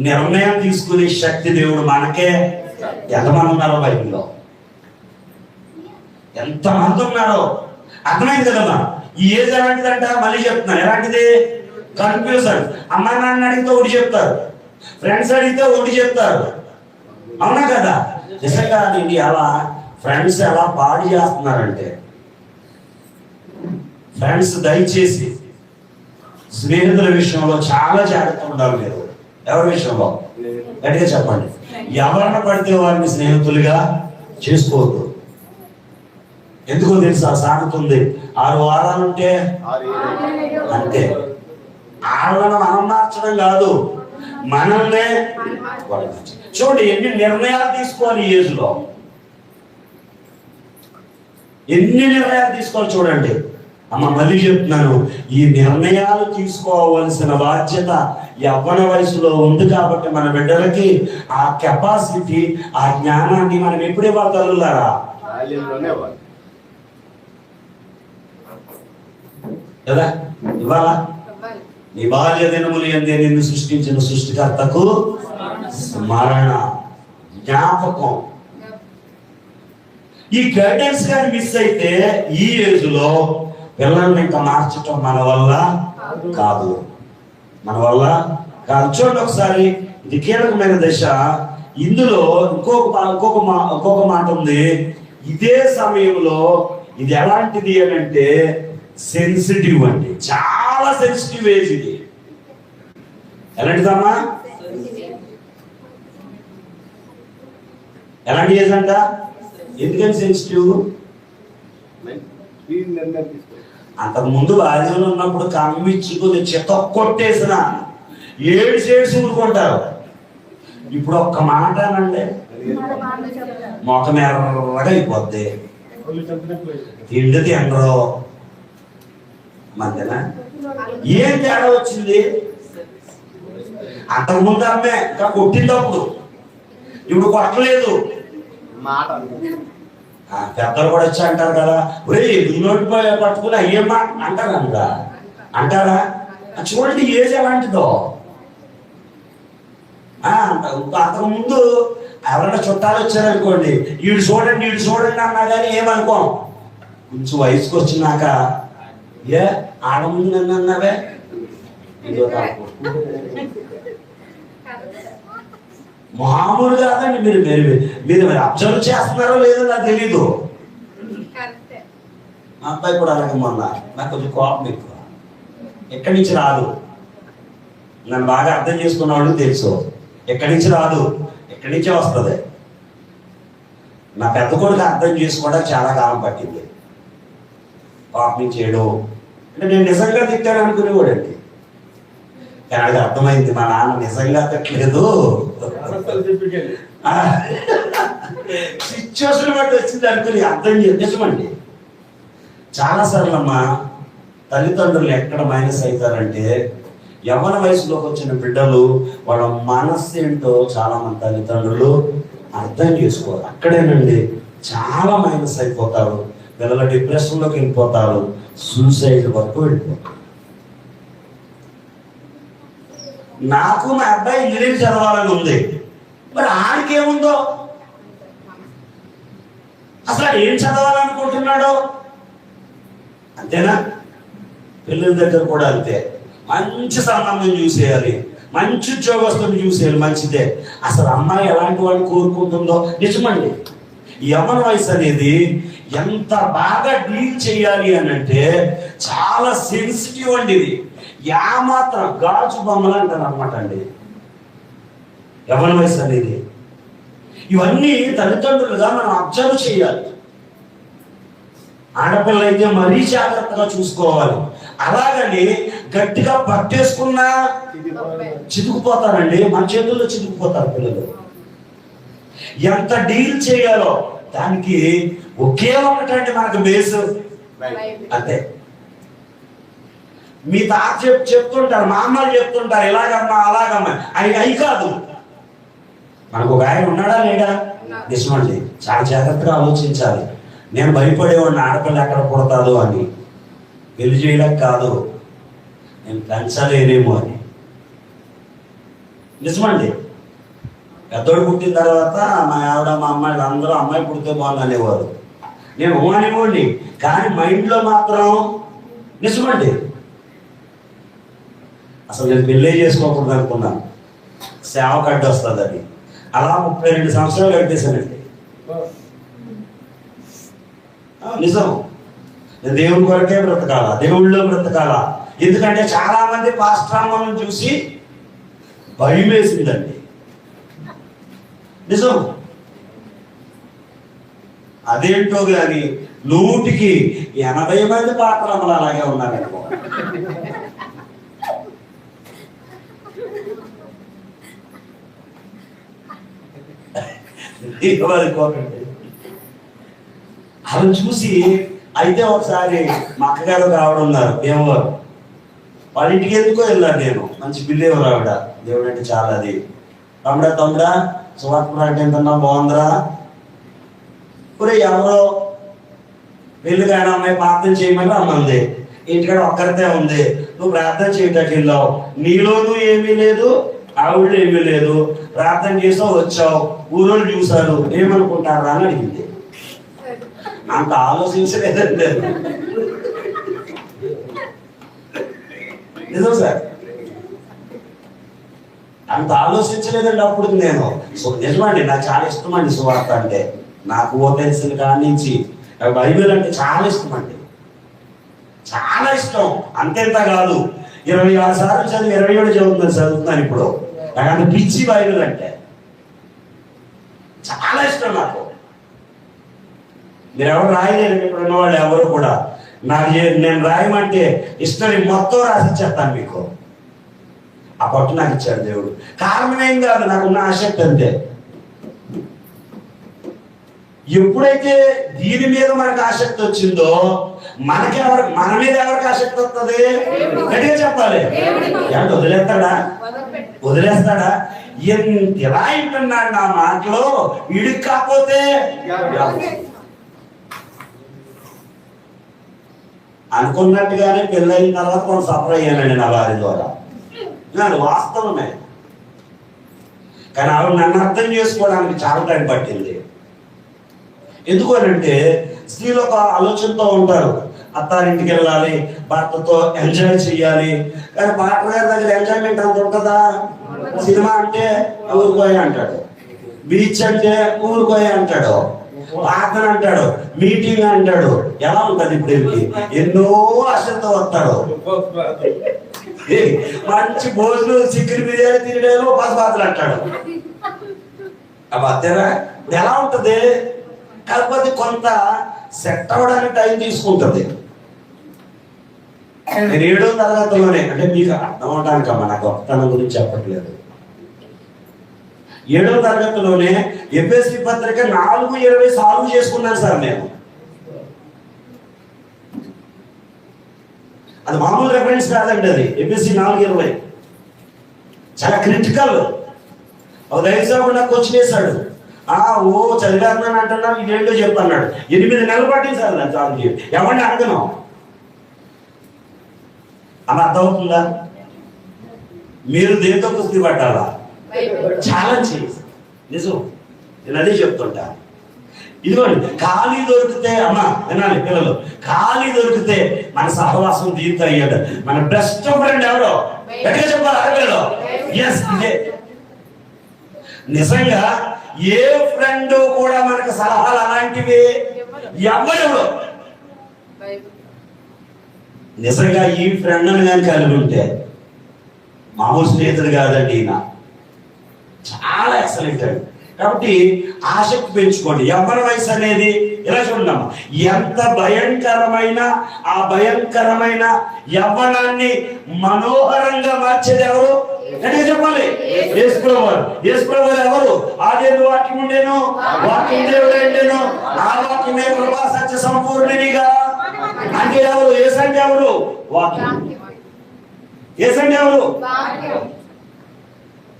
నిర్ణయం తీసుకునే శక్తి దేవుడు మనకే. ఎంతమంది ఉన్నారో బైబిల్లో? ఎంతమంది ఉన్నారో అర్థమైంది కదమ్మా. ఈ ఏజ్ ఎలాంటిదంట? మళ్ళీ చెప్తున్నాను, ఎలాంటిది? కన్ఫ్యూజన్. అమ్మా నాన్న అడిగితే ఒకటి చెప్తారు, ఫ్రెండ్స్ అడిగితే ఒకటి చెప్తారు. అవునా కదా? నిజంగా నీకు ఎలా ఫ్రెండ్స్ ఎలా పాడు చేస్తున్నారంటే, ఫ్రెండ్స్ దయచేసి స్నేహితుల విషయంలో చాలా జాగ్రత్త ఉండాలి. మీరు ఎవరి విషయంలో గట్టిగా చెప్పండి. ఎవరిని పడితే వారిని స్నేహితులుగా చేసుకోవద్దు. ఎందుకో తెలుసా? సామెత ఉంది, 6 వారాలుంటే అంతే. వాళ్ళను మనం మార్చడం కాదు, మనల్నే. చూడండి ఎన్ని నిర్ణయాలు తీసుకోవాలి ఈ ఏజ్ లో, ఎన్ని నిర్ణయాలు తీసుకోవాలి చూడండి. అమ్మ మళ్ళీ చెప్తున్నాను, ఈ నిర్ణయాలు తీసుకోవాల్సిన బాధ్యత యవ్వన వయసులో ఉంది. కాబట్టి మన బిడ్డలకి ఆ కెపాసిటీ, ఆ జ్ఞానాన్ని మనం ఎప్పుడే తల్లులారా కదా ఇవాళ నీ బాల్య దినములు ఎందే నిన్ను సృష్టించిన సృష్టికర్తకు స్మరణ, జ్ఞాపకం. ఈ గైడెన్స్ గాని మిస్ అయితే ఈ ఏజ్ లో పిల్లల్ని ఇంకా మార్చటం మన వల్ల కాదు, మన వల్ల కాదు. చూడండి ఒకసారి, ఇది కీలకమైన దశ. ఇందులో ఇంకొక మాట ఉంది. ఇదే సమయంలో ఇది ఎలాంటిది అని అంటే సెన్సిటివ్ అండి, చాలా సెన్సిటివ్ ఏజ్ ఇది. ఎలాంటిదమ్మా? ఎలాంటి ఏజ్ అంట? ఎందుకని సెన్సిటివ్? అంతకు ముందు బాధ్యతలు ఉన్నప్పుడు కమ్మిచ్చుకుని చెత్త కొట్టేసిన ఏడు ఊరుకుంటారు. ఇప్పుడు ఒక్క మాట అనండి, మొఖం ఎర్రగా అయిపోద్ది, తిండి తినరు. మధ్యన ఏం తేడా వచ్చింది? అంతకుముందు అమ్మే ఇంకా కొట్టినప్పుడు, ఇప్పుడు కొట్టలేదు. పెద్దలు కూడా వచ్చి అంటారు కదా, ఒరే నోటి పట్టుకుని అయ్యమ్మా అంటారా? చూడండి ఏజ్ ఎలాంటిదో. అంతకు ముందు ఎవరైనా చుట్టాలు వచ్చారనుకోండి, వీడు చూడండి అన్నా కానీ ఏమనుకోం. కొంచెం వయసుకు వచ్చినాక ఏ ఆడ ముందు నన్ను అన్నావే, మామూలు కాదండి. మీరు అబ్జర్వ్ చేస్తున్నారో లేదో నాకు తెలీదు. మా అబ్బాయి కూడా అలాగే మొన్న నాకు కొంచెం కోపం ఎక్కువ. ఎక్కడి నుంచి రాదు, నన్ను బాగా అర్థం చేసుకున్నవాడు తెలుసు. ఎక్కడి నుంచి రాదు, ఎక్కడి నుంచే వస్తుంది. నా పెద్ద కొడుకు అర్థం చేసుకోవడానికి చాలా కాలం పట్టింది. కోపం చేయడం అంటే నేను నిజంగా తిట్టాను అనుకునేవాడండి. కానీ అది అర్థమైంది, మా నాన్న నిజంగా తిట్టలేదు, సిచ్యువేషన్ బట్టి వచ్చింది అనుకుని అర్థం నిజమండి. చాలాసార్లు అమ్మా తల్లిదండ్రులు ఎక్కడ మైనస్ అవుతారంటే, యవ్వన వయసులోకి వచ్చిన బిడ్డలు వాళ్ళ మనస్సు ఏంటో చాలా మంది తల్లిదండ్రులు అర్థం చేసుకోరు. అక్కడేనండి చాలా మైనస్ అయిపోతారు. పిల్లల డిప్రెషన్లోకి వెళ్ళిపోతారు, సూసైడ్ వరకు వెళ్ళిపోతారు. నాకు మా అబ్బాయి ఇంజనీరింగ్ చదవాలని ఉంది, మరి ఆడికి ఏముందో, అసలు ఏం చదవాలనుకుంటున్నాడో అంతేనా? పిల్లల దగ్గర కూడా అంతే. మంచి సంబంధం చూసేయాలి, మంచి ఉద్యోగస్తుని చూసేయాలి, మంచిదే. అసలు అమ్మాయి ఎలాంటి వాళ్ళు కోరుకుంటుందో నిజమండి. ఈ యవ్వన వయసు అనేది ఎంత బాగా డీల్ చేయాలి అని అంటే చాలా సెన్సిటివ్ అండి. ఇది ఏమాత్రం గాజు బొమ్మలు అంటారు అనమాట అండి యవ్వన వయసు అనేది. ఇవన్నీ తల్లిదండ్రులుగా మనం అబ్జర్వ్ చేయాలి. ఆడపిల్ల అయితే మరీ జాగ్రత్తగా చూసుకోవాలి. అలాగని గట్టిగా పట్టేసుకున్నా చితుకుపోతారండి, మన చేతుల్లో చితుకుపోతారు పిల్లలు. ఎంత డీల్ చేయాలో దానికి ఒకే ఒకటండి మనకు బేసు, అంతే. మీ తాత చెప్తుంటారు, మా అమ్మలు చెప్తుంటారు ఇలాగమ్మా అలాగమ్మా, అవి కాదు. మనకు ఒక ఆయన ఉన్నాడా లేడా? నిజమండి. చాలా జాగ్రత్తగా ఆలోచించాలి. నేను భయపడేవాడిని ఆడపిల్ల ఎక్కడ పుడతాదో అని. పెళ్లి చేయడం కాదు, నేను పెంచలేనేమో అని. నిజమండి. పెద్దోడు పుట్టిన తర్వాత మా ఆవిడ మా అమ్మాయిలు అందరూ అమ్మాయి పుడితే బాగుంది అనేవారు. నేను అనేవాడిని, కానీ మైండ్లో మాత్రం నిజమండి. అసలు నేను పెళ్ళే చేసుకోకూడదు అనుకున్నాను, సేవ కడ్డ వస్తుంది అని. అలా 32 సంవత్సరాలు గడిపేశానండి. నిజం. నేను దేవుడి కొరకే బ్రతకాలా, దేవుళ్ళో బ్రతకాలా. ఎందుకంటే చాలా మంది పాస్ట్రామలను చూసి భయం వేసిందండి. నిజం. అదేంటో కానీ 100కి 80 మంది పాత్రమ్మలు అలాగే ఉన్నారనుకో. అలా చూసి అయితే ఒకసారి మా అక్కగారు ఆవిడ ఉన్నారు దేవవారు, వాళ్ళ ఇంటికి ఎందుకో వెళ్ళాను నేను. మంచి బిల్లేవారు ఆవిడ. దేవుడు అంటే చాలా అది. తమ్ముడా సువార్త అంటే ఎంతన్నా బాగుందిరా. ఇప్పుడు ఎవరో పెళ్లి కాని అమ్మాయి ప్రార్థన చేయమని రమ్మంది. ఇంటికాడ ఒక్కరితే ఉంది. నువ్వు ప్రార్థన చేయటానికి వెళ్ళావు, నీలోనూ ఏమీ లేదు, ఆవిడ ఏమీ లేదు. ప్రార్థన చేసావు, వచ్చావు, ఊరోళ్ళు చూశారు, ఏమనుకుంటారా అని అడిగింది. అంత ఆలోచించలేదండి. నిజం సార్, అంత ఆలోచించలేదండి అప్పుడు నేను. నిజమండి, నాకు చాలా ఇష్టం అండి సువార్త అంటే. నాకు తెలిసిన కాడి నుంచి బైబిల్ అంటే చాలా ఇష్టం అండి, చాలా ఇష్టం. అంతేంత కాదు, 26 సార్లు చదివి 27 చదువుతున్నాను ఇప్పుడు. నాకు అంత పిచ్చి బైబిల్ అంటే చాలా ఇష్టం నాకు. మీరు ఎవరు రాయలేరు, ఇక్కడ ఉన్న వాళ్ళు ఎవరు కూడా. నేను రాయమంటే ఇష్టం, మొత్తం రాసిచ్చేస్తాను మీకు. ఆ పట్టు నాకు ఇచ్చాడు దేవుడు. కారణం ఏం కాదు, నాకున్న ఆసక్తి అంతే. ఎప్పుడైతే దీని మీద మనకు ఆసక్తి వచ్చిందో మన మీద ఎవరికి ఆసక్తి వస్తుంది? గట్టిగా చెప్పాలి. ఏమంటే వదిలేస్తాడా? ఎలా వింటున్నాడు నా మాటలో, వీడికి కాకపోతే అనుకున్నట్టుగానే పెళ్ళైన తర్వాత కొంత సఫర్ అయ్యానండి నా వారి ద్వారా. అది వాస్తవమే. కానీ ఆవిడ నన్ను అర్థం చేసుకోవడానికి చాలా టైం పట్టింది. ఎందుకు అంటే స్త్రీలు ఒక ఆలోచనతో ఉంటారు, అత్తారింటికి వెళ్ళాలి, భర్తతో ఎంజాయ్ చేయాలి. కానీ పార్ట్నర్ గారి దగ్గర ఎంజాయ్మెంట్ అంత ఉంటుందా? సినిమా అంటే ఊరుకోయే అంటాడు, బీచ్ అంటే ఊరుకోయే అంటాడు, ప్రార్థన అంటాడు, మీటింగ్ అంటాడు. ఎలా ఉంటుంది ఇప్పుడు? ఎన్నో ఆశలతో వస్తాడు. మంచి భోజనం, చికెన్ బిర్యానీ తినడేమో పసుపాత్రలు అంటాడు. అంతేనా? ఎలా ఉంటుంది? కాకపోతే కొంత సెట్ అవ్వడానికి టైం తీసుకుంటుంది. నేను 7వ తరగతిలోనే, అంటే మీకు అర్థం అవడానికమ్మా, నాకు గొప్పతనం గురించి చెప్పట్లేదు. 7వ తరగతిలోనే ఎఫ్ఎస్సి పత్రిక 4:20 సాల్వ్ చేసుకున్నాను సార్ నేను. అది మామూలు రెఫరెన్స్ కాదండి, అది ఎఫ్ఎస్సి 4:20 చాలా క్రిటికల్. ఒక దైవసేవకుడు నాకు క్వశ్చన్ వేశాడు. ఓ చదివేస్తున్నాను అంటున్నా, ఇదేంటో చెప్పన్నాడు. 8 నెలలు పట్టింది సార్ నాకు చాలు చెప్పి. ఎవరిని అడగను. అలా అర్థమవుతుందా? మీరు దేంతో కుస్తీ పట్టాలా? ఛాలెంజ్. నిజం, నేను అదే చెప్తుంటా. ఇదిగోండి, ఖాళీ దొరికితే అమ్మా వినాలి పిల్లలు, ఖాళీ దొరికితే మన సహవాసం దీంతో అయ్యాడు. మన బెస్ట్ ఫ్రెండ్ ఎవరో ఎక్కడ చెప్పాలి? అడగలో. ఎస్, ఇదే నిజంగా. ఏ ఫ్రెండ్ కూడా మనకు సలహాలు అలాంటివి ఎవరు నిజంగా ఈ ఫ్రెండ్ అని కానీ కలిగి ఉంటే మామూలు స్నేహితుడు కాదండి ఈయన, చాలా ఎక్సలెంట్ అండి. కాబట్టి ఆసక్తి పెంచుకోండి. యవ్వన వయసు అనేది ఇలా చూడమ్మా, ఎంత భయంకరమైన ఆ భయంకరమైన యవ్వనాన్ని మనోహరంగా మార్చేది ఎవరు? అంటే చెప్పాలి యేసుప్రభు ఎవరు? ఆదిలో వాక్యం ఉండేను, వాక్యం దేవుడైండేను, ఆ వాక్యమే కృపా సత్య సంపూర్ణునిగా. అంటే ఎవరు? యేసంటే ఎవరు? వాక్యం. యేసంటే ఎవరు?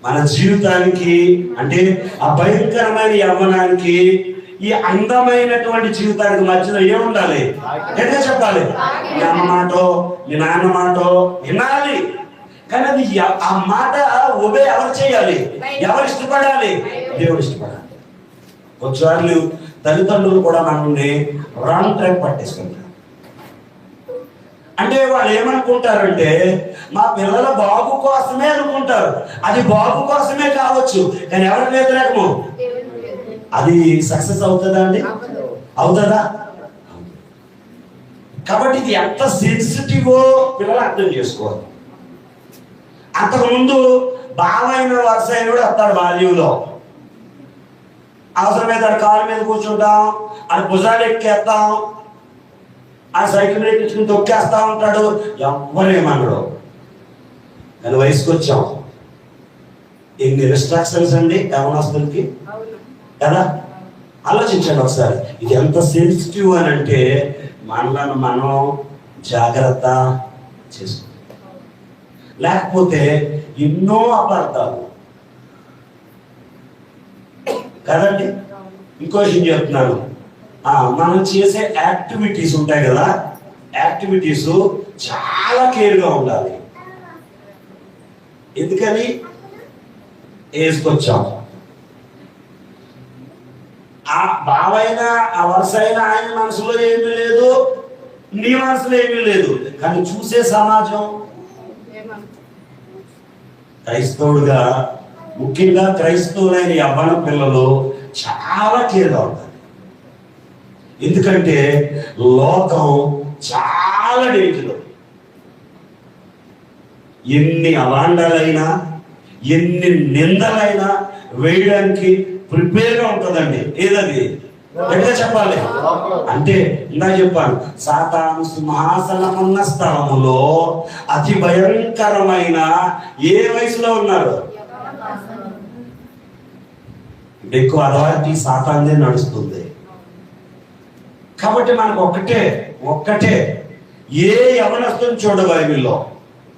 మన జీవితానికి అంటే ఆ భయంకరమైన యవ్వనానికి ఈ అందమైనటువంటి జీవితానికి మధ్యలో ఏముండాలి? ఎట్లా చెప్పాలి? నీ అమ్మ మాటో నీ నాన్న మాటో వినాలి, కానీ అది ఆ మాట ఒబే ఎవరు చేయాలి? ఎవరు ఇష్టపడాలి? దేవుడు ఇష్టపడాలి. ఒకసారి తల్లిదండ్రులు కూడా మనల్ని రాంగ్ ట్రాక్ పట్టేసుకుంటారు. అంటే వాళ్ళు ఏమనుకుంటారంటే మా పిల్లల బాబు కోసమే అనుకుంటారు. అది బాబు కోసమే కావచ్చు, కానీ ఎవరికి వ్యతిరేకము? అది సక్సెస్ అవుతుందా అండి? అవుతుందా? కాబట్టి ఇది ఎంత సెన్సిటివో పిల్లలు అర్థం చేసుకోవాలి. అంతకుముందు బావైన వరుస అయిన కూడా వస్తాడు బాల్యంలో. అవసరమైతే ఆడు కాలు మీద కూర్చుంటాం, ఆడు భుజాలు ఎక్కేస్తాం, ఆ సైకిల్ ఎక్కించుకుని తొక్కేస్తా ఉంటాడు, ఎవ్వరేమన్నాడు. కానీ వయసుకు వచ్చాం, ఎన్ని రిస్ట్రాక్షన్స్ అండి యవనస్తులకి కదా. ఆలోచించండి ఒకసారి, ఇది ఎంత సెన్సిటివ్ అని అంటే మనలను మనం జాగ్రత్త చేసుకో, లేకపోతే ఎన్నో అపార్థాలు కదండి. ఇంకో విషయం చెప్తున్నాను, మనం చేసే యాక్టివిటీస్ ఉంటాయి కదా, యాక్టివిటీస్ చాలా కేర్గా ఉండాలి. ఎందుకని? వేసుకొచ్చాం, ఆ బావైనా ఆ వరుస అయినా ఆయన మనసులో ఏమీ లేదు, నీ మనసులో ఏమీ లేదు, కానీ చూసే సమాజం. క్రైస్తవుడుగా ముఖ్యంగా క్రైస్తవులైన యవ్వన పిల్లలు చాలా కేర్గా ఉంటారు. ఎందుకంటే లోకం చాలా డేంజర్. ఎన్ని అవాండాలైనా ఎన్ని నిందలైనా వేయడానికి ప్రిపేర్గా ఉంటుందండి. ఏదది? ఎట్లా చెప్పాలి అంటే ఇందా చెప్పాను, సాతాను సింహాసనం ఉన్న స్థలములో అతి భయంకరమైన ఏ వయసులో ఉన్నారు? ఎక్కువ అలవాటి సాతాన్నే నడుస్తుంది. కాబట్టి మనకు ఒక్కటే ఏ యవనస్తుని చూడ బైబిల్లో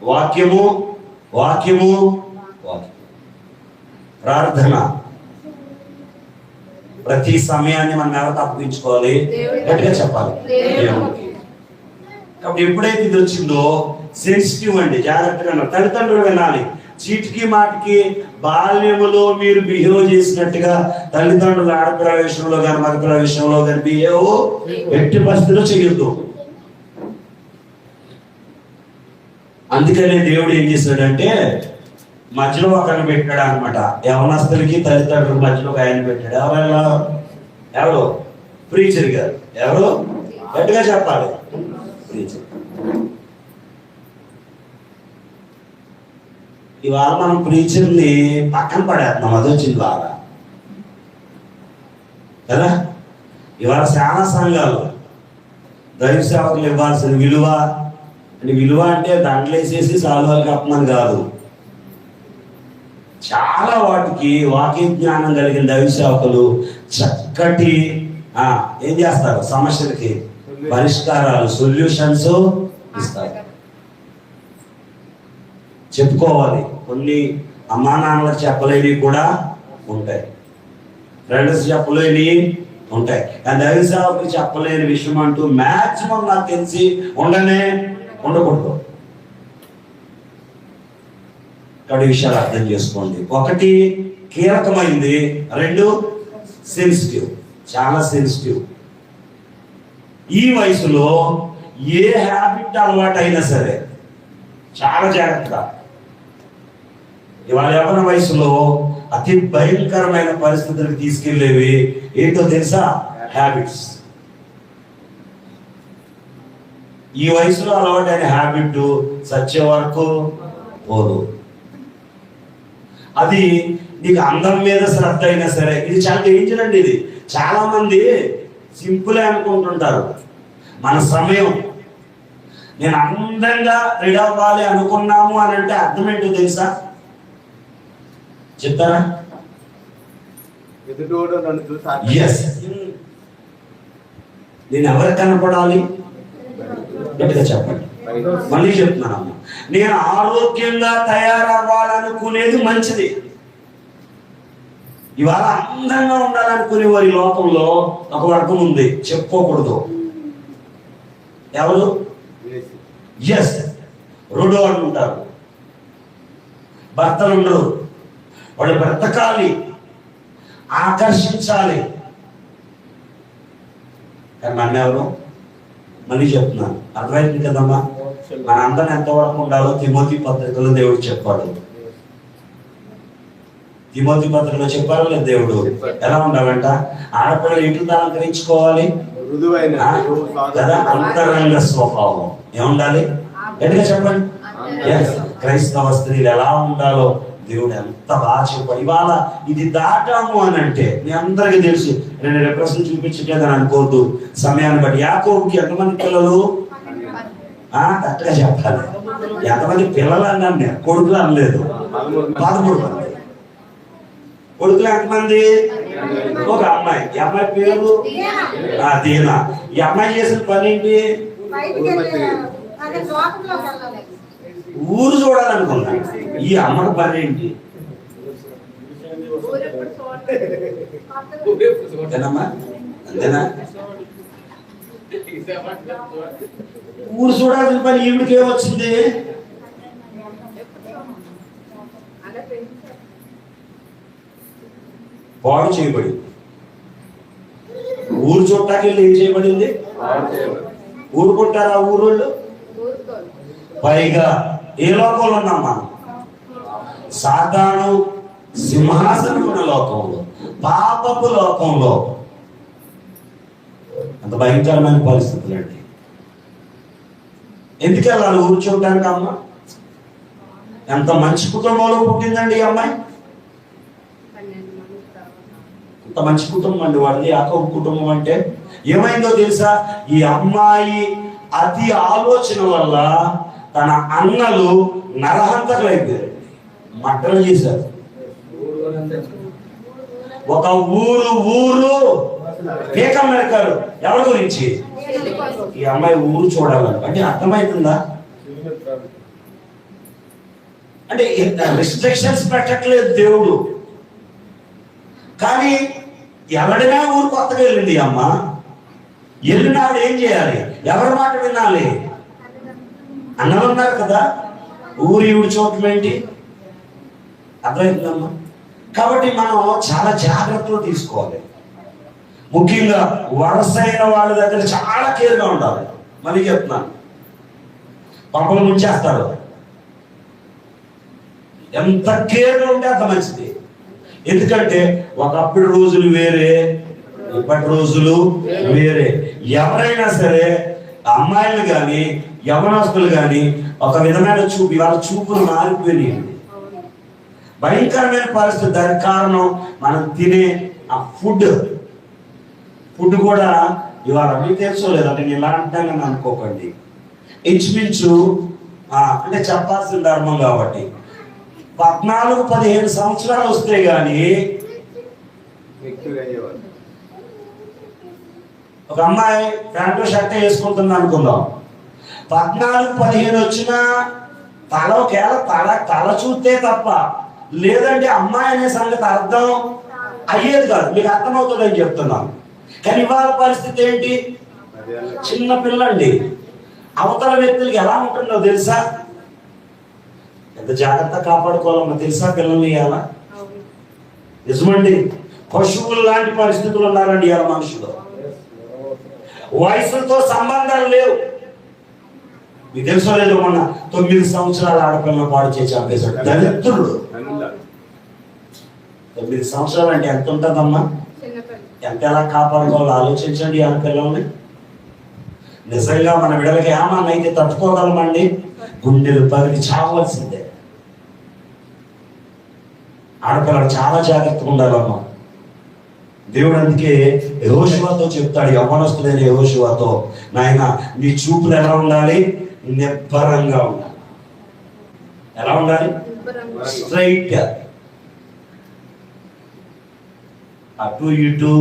వాక్యము వాక్యము వాక్యం, ప్రార్థన. ప్రతి సమయాన్ని మనం ఎవరు తప్పించుకోవాలి? గట్టిగా చెప్పాలి, దేవుడికి. కాబట్టి ఎప్పుడైతే ఇది వచ్చిందో సెన్సిటివ్ అండి, జాగ్రత్తగా తల్లిదండ్రులు వినాలి. చీటికి మాటికి బాల్యములో మీరు బిహేవ్ చేసినట్టుగా తల్లిదండ్రుల ఆడపిల్ల విషయంలో కానీ మగపిల్ల విషయంలో కానీ బిహేవ్ ఎట్టి పరిస్థితిలో చేయొద్దు. అందుకనే దేవుడు ఏం చేశాడంటే మధ్యలో ఒకరిని పెట్టాడు అనమాట. యవనస్తులకి తల్లిదండ్రుల మధ్యలో ఒక ఆయన పెట్టాడు. ఎవరు? ప్రీచర్ గారు. ఎవరు? గట్టిగా చెప్పాలి, ప్రీచర్. ఇవాళ మనం ప్రీచర్ని పక్కన పడేస్తున్నాం, అది వచ్చింది బాగా కదా. ఇవాళ చాలా సంఘాలు దైవ సేవకులు ఇవ్వాల్సిన విలువ అంటే దండలు వేసేసి సాల్వాలు కప్పమని కాదు. చాలా వాటికి వాక్య జ్ఞానం కలిగిన దైవ సేవకులు చక్కటి ఏం చేస్తారు? సమస్యలకి పరిష్కారాలు, సొల్యూషన్స్ ఇస్తారు. చెప్పుకోవాలి, కొన్ని అమ్మా నాన్నలకు చెప్పలేనివి కూడా ఉంటాయి, ఫ్రెండ్స్ చెప్పలేని ఉంటాయి, కానీ దైవ సేవకులు చెప్పలేని విషయం అంటూ మ్యాక్సిమం నాకు తెలిసి ఉండకూడదు. కాబట్టి విషయాలు అర్థం చేసుకోండి. ఒకటి కీలకమైంది, రెండు సెన్సిటివ్, చాలా సెన్సిటివ్. ఈ వయసులో ఏ హ్యాబిట్ అలవాటు అయినా సరే చాలా జాగ్రత్త. ఇవాళ యవ్వన వయసులో అతి భయంకరమైన పరిస్థితులకు తీసుకెళ్లేవి ఏంటో తెలుసా? హ్యాబిట్స్. ఈ వయసులో అలవాటైన హ్యాబిట్ సచ్చే వరకు పోదు. అది నీకు అందం మీద శ్రద్ధ అయినా సరే, ఇది చాలా డేంజర్ అండి. ఇది చాలా మంది సింపుల్ అనుకుంటుంటారు. మన సమయం, నేను అందంగా రెడీ అవ్వాలి అనుకున్నాము అని అంటే అర్థం ఏంటో తెలుసా? చెప్తారా? ఎస్. నేను ఎవరికి కనపడాలి? గట్టిగా చెప్పండి. మళ్ళీ చెప్తున్నాను, నేను ఆరోగ్యంగా తయారవ్వాలనుకునేది మంచిది. ఇవాళ అందంగా ఉండాలనుకునే వారి లోకంలో ఒక వర్గం ఉంది, చెప్పుకోకూడదు. ఎవరు? ఎస్, రోడ్డు వాళ్ళు ఉంటారు, భర్తలు ఉండరు. వాళ్ళు బ్రతకాలి, ఆకర్షించాలి. కానీ మన ఎవరు? మళ్ళీ చెప్తున్నాను, అర్థమైంది కదమ్మా? మన అందరం ఎంతవరకు ఉండాలో తిమోతి పత్రికలో దేవుడు చెప్పాడు. తిమోతి పత్రికలో చెప్పారు లేదు దేవుడు? ఎలా ఉండాలంట? ఆడపిల్లలు ఎట్లు అలంకరించుకోవాలి కదా, అంతరంగ స్వభావం ఏముండాలి? గట్టిగా చెప్పండి. క్రైస్తవ స్త్రీలు ఎలా ఉండాలో దేవుడు ఎంత బాగా చెప్పాడు. ఇవాళ ఇది దాటాము అని అంటే మీ అందరికీ తెలుసు. నేను రిప్రజెంట్ చూపించట్లేదని అనుకోవద్దు, సమయాన్ని బట్టి. యాకోబుకి ఎంతమంది పిల్లలు? కరెక్ట్గా చెప్పాలి. ఎంతమంది పిల్లలు అన్నాను నేను, కొడుకులు అనలేదు. 13 మంది కొడుకులు. ఎంతమంది? ఒక అమ్మాయి. ఈ అమ్మాయి పేరు దీనా. ఈ అమ్మాయి చేసిన పని ఏంటి? ఊరు చూడాలనుకున్నా. ఈ అమ్మకి పని ఏంటి? అంతేనమ్మా? అంతేనా? ఊరు చూడాల్సిన పని ఈవిడికి ఏమొచ్చింది? పాడు చేయబడి. ఊరు చూడటానికి వెళ్ళి ఏం చేయబడింది? ఊరుకుంటారా ఊరోళ్ళు? పైగా ఏ లోకంలో ఉన్నాం మనం? సాతాను సింహాసనం ఉన్న లోకంలో, పాపపు లోకంలో. అంత భయంకరమైన పరిస్థితులు అండి. ఎందుకు వెళ్ళాలి ఊరు చూడటానికి? అమ్మ ఎంత మంచి కుటుంబంలో పుట్టిందండి ఈ అమ్మాయి. అంత మంచి కుటుంబం అండి వాళ్ళది, యాకోబు కుటుంబం. అంటే ఏమైందో తెలుసా? ఈ అమ్మాయి అతి ఆలోచన వల్ల తన అన్నలు నరహంతకులు అయిపోయారు, మట్టలు చేశారు. ఒక ఊరు పీకం మెరకారు. ఎవరి గురించి? ఈ అమ్మాయి ఊరు చూడాలని. అంటే అర్థమవుతుందా? అంటే రిస్ట్రిక్షన్స్ పెట్టట్లేదు దేవుడు, కానీ ఎవడైనా ఊరు కొత్తగా వెళ్ళింది అమ్మ. వెళ్ళినాడు ఏం చేయాలి? ఎవరి మాట వినాలి? అన్నలు ఉన్నారు కదా, ఊరి ఊడి చోట్ల ఏంటి? అర్థమవుతుందమ్మా? కాబట్టి మనం చాలా జాగ్రత్తలు తీసుకోవాలి. ముఖ్యంగా వరసైన వాళ్ళ దగ్గర చాలా కేర్గా ఉండాలి. మళ్ళీ చెప్తున్నాను, పంపలు ముంచేస్తారు. ఎంత కేర్గా ఉంటే అంత మంచిది. ఎందుకంటే ఒకప్పుడు రోజులు వేరే, ఇప్పటి రోజులు వేరే. ఎవరైనా సరే అమ్మాయిలు కానీ యవనస్తులు కానీ ఒక విధమైన చూపు, ఇవాళ చూపులు మారిపోయినాయి. భయంకరమైన పరిస్థితి. దానికి కారణం మనం తినే ఆ ఫుడ్ కూడా ఇవాళ మీకు తెలుసుకోలేదు. అంటే నేను ఇలా అంటానని అనుకోకండి. ఇంచుమించు అంటే చెప్పాల్సిన ధర్మం కాబట్టి 14-15 సంవత్సరాలు వస్తే గాని ఒక అమ్మాయి ప్యాంటు షర్ట్ వేసుకుంటుంది అనుకుందాం. 14-15 వచ్చిన తల చూస్తే తప్ప లేదంటే అమ్మాయి అనే సంగతి అర్థం అయ్యేది కాదు. మీకు అర్థమవుతుందని చెప్తున్నాను. కానీ ఇవాళ పరిస్థితి ఏంటి? చిన్న పిల్లండి, అవతల వ్యక్తులకి ఎలా ఉంటుందో తెలుసా? ఎంత జాగ్రత్త కాపాడుకోవాలమ్మా తెలుసా? పిల్లల్ని ఇవ్వాల నిజమండి. పశువులు లాంటి పరిస్థితులు ఉన్నారండి ఇవాళ మనుషులు. వయసులతో సంబంధాలు లేవు. మీకు తెలుసో లేదు, మొన్న 9 సంవత్సరాల ఆడపిల్లలు పాడు చేసి చంపేశాడు దరిద్రుడు. 9 సంవత్సరాలు అంటే ఎంత ఉంటుందమ్మా? ఎంత ఎలా కాపాడుకోవాలో ఆలోచించండి ఆడపిల్లల్ని. నిజంగా మన బిడ్డలకి ఏమన్నా అయితే తట్టుకోగలమండి? గుండెలు పగిలి చావలసిందే. ఆడపిల్లలు చాలా జాగ్రత్తగా ఉండాలమ్మా. దేవుడు అందుకే యెహోషువతో చెప్తాడు, యవ్వనస్తుడైన యెహోషువతో, నాయన నీ చూపులు ఎలా ఉండాలి? నిబ్బరంగా ఉండాలి. ఎలా ఉండాలి? స్ట్రైట్. అటు ఇటు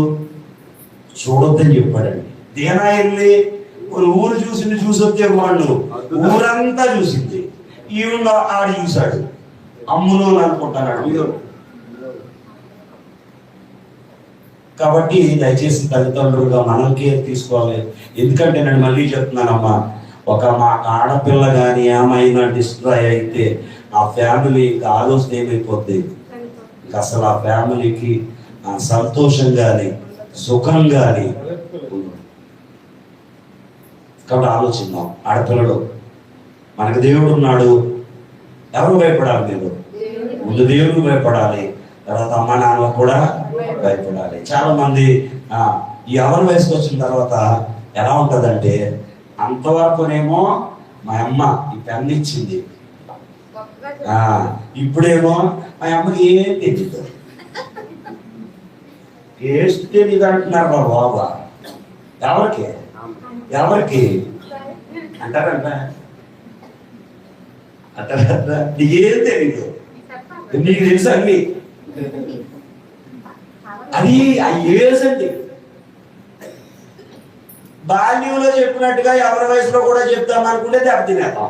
చూడొద్దని చెప్పాడండి. దేనా వెళ్ళి ఊరు చూసి వచ్చే వాళ్ళు ఊరంతా చూసింది, ఈవిడ ఆడు చూశాడు, అమ్మును అనుకుంటున్నాడు. కాబట్టి దయచేసి తల్లిదండ్రులుగా మనం కేర్ తీసుకోవాలి. ఎందుకంటే నేను మళ్ళీ చెప్తున్నానమ్మా, మా ఆడపిల్ల కానీ ఏమైనా డిస్ట్రాయ్ అయితే ఆ ఫ్యామిలీ ఆలోచన ఏమైపోద్ది, అసలు ఆ ఫ్యామిలీకి సంతోషం కానీ సుఖం కానీ. కాబట్టి ఆలోచిద్దాం. ఆడపిల్లలు మనకు దేవుడు ఉన్నాడు, ఎవరు భయపడాలి? మీరు ముందు దేవుడికి భయపడాలి, తర్వాత అమ్మ నాన్న కూడా భయపడాలి. చాలా మంది ఎవరి వయసుకు వచ్చిన తర్వాత ఎలా ఉంటుందంటే, అంతవరకునేమో మా అమ్మ ఈ పెన్ను ఇచ్చింది, ఇప్పుడేమో మా అమ్మకి ఏం తెలియదు, టేస్ట్ తెలియదు అంటున్నారు మా బాబా. ఎవరికి ఎవరికి అంటారంట అంటారంట నీకేం తెలీదు, నీకు తెలుసు అన్ని. అది ఆ ఏజ్ అండి. బాల్యంలో చెప్పినట్టుగా ఎవరి వయసులో కూడా చెప్తాం అనుకుంటే దెబ్బతినేస్తాం.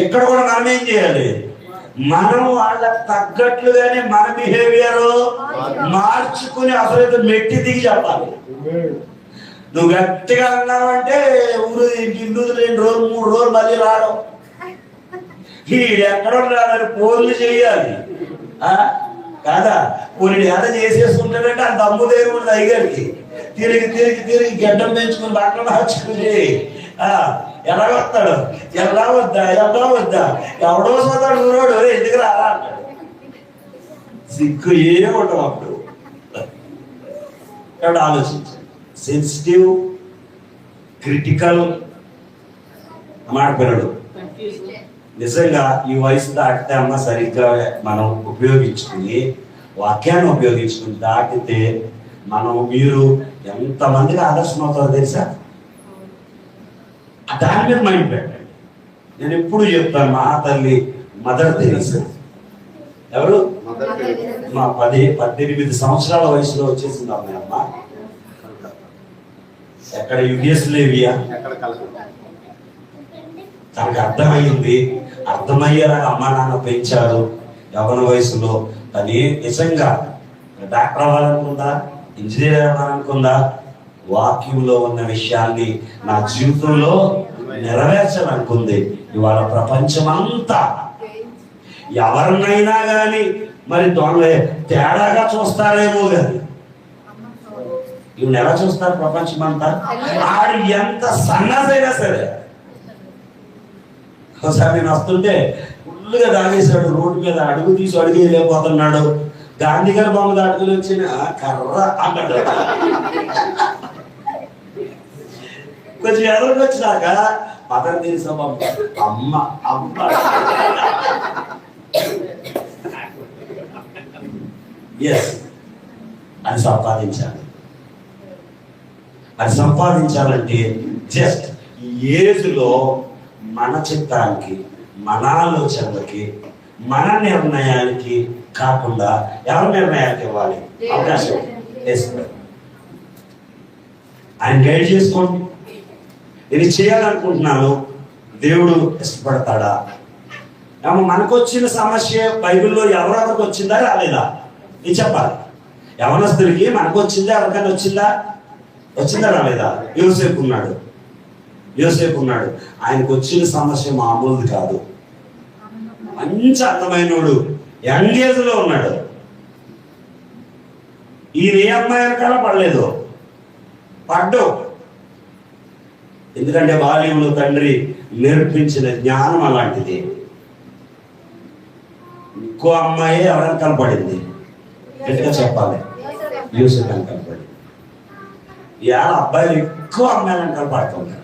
ఇక్కడ కూడా మనం ఏం చేయాలి, మనం వాళ్ళకి తగ్గట్లుగానే మన బిహేవియర్ మార్చుకుని అసలు మెట్టి దిగి చెప్పాలి. నువ్వు గట్టిగా అన్నావంటే ఊరు ఇల్లు 2 రోజులు 3 రోజులు మళ్ళీ రావడం, ఎక్కడో రాదని ఫోన్లు చేయాలి కాదా. కొన్ని ఏదో చేసేసుకుంటాడంటే అంత అమ్ము దేవుడు దగ్గరికి తిరిగి గడ్డం పెంచుకుని బట్టలు మార్చుకుని ఎలా వస్తాడు, ఎలా వద్దా ఎవడో పోతాడు ఊరోడు, ఎందుకు రారా అంటాడు. సిగ్గు ఏ ఉండవు అప్పుడు. కాబట్టి ఆలోచించండి. సెన్సిటివ్ క్రిటికల్ మాట్లాడు. నిజంగా ఈ వయసు దాటితే అమ్మ సరిగ్గా మనం ఉపయోగించుకుని వాక్యాన్ని ఉపయోగించుకుని దాటితే మీరు ఎంతమందికి ఆదర్శం అవుతారో తెలుసా? దాని మీద మైండ్ పెట్టండి. నేను ఎప్పుడు చెప్తాను, మా తల్లి మదర్ తెరీసా ఎవరు, మా 18 సంవత్సరాల వయసులో వచ్చేసింది అమ్మ. ఎక్కడ యుగేస్లేవియా, తనకు అర్థమయ్యేలా అమ్మా నాన్న పెంచారు. యవ్వన వయసులో తను నిజంగా డాక్టర్ అవ్వాలనుకుందా, ఇంజనీర్ అవ్వాలనుకుందా, వాక్యంలో ఉన్న విషయాన్ని నా జీవితంలో నెరవేర్చాలనుకుంది. ఇవాళ ప్రపంచమంతా ఎవరినైనా కానీ మరి తేడాగా చూస్తారేమో కానీ ఇవి ఎలా చూస్తారు ప్రపంచమంతా? ఆడు ఎంత సన్నసైనా సరే. ఒకసారి నేను వస్తుంటే ఫుల్గా తాగేశాడు, రోడ్డు మీద అడుగు తీసి అడుగు వెళ్ళిపోతున్నాడు. గాంధీ గారి బొమ్మ దాటుకుని వచ్చిన కర్ర అన్నాడు. కొంచెం ఎదురుకు వచ్చినాక మదర్ తెరీసా అమ్మ ఎస్ అది సంపాదించాలంటే జస్ట్ ఈ ఏజ్లో మన చిత్తానికి, మన ఆలోచనలకి, మన నిర్ణయానికి కాకుండా ఎవరి నిర్ణయానికి ఇవ్వాలి అవకాశం వేసుకోండి. ఆయన గైడ్ చేసుకోండి. ఇది చేయాలనుకుంటున్నాను, దేవుడు ఇష్టపడతాడా? ఏమో మనకు వచ్చిన సమస్య బైబిల్లో ఎవరెవరికి వచ్చిందా రాలేదా ఇది చెప్పాలి. యవనస్తుడికి మనకు వచ్చిందా, ఎవరికైనా వచ్చిందా రాలేదా? యోసేపు ఉన్నాడు. ఆయనకు వచ్చిన సమస్య మామూలుది కాదు. మంచి అందమైనోడు, యంగ్ ఏజ్ లో ఉన్నాడు. ఈయన ఏ అమ్మాయి వెనకాల పడ్డు. ఎందుకంటే బాల్యంలో తండ్రి నేర్పించిన జ్ఞానం అలాంటిది. ఇంకో అమ్మాయి ఎవరెనకాల పడింది, గట్టిగా చెప్పాలి, యూసుఫ్ వెనకాల పడింది. ఇవాళ అబ్బాయిలు ఎక్కువ అమ్మాయిలు వెనకాల పడుతుంటారు.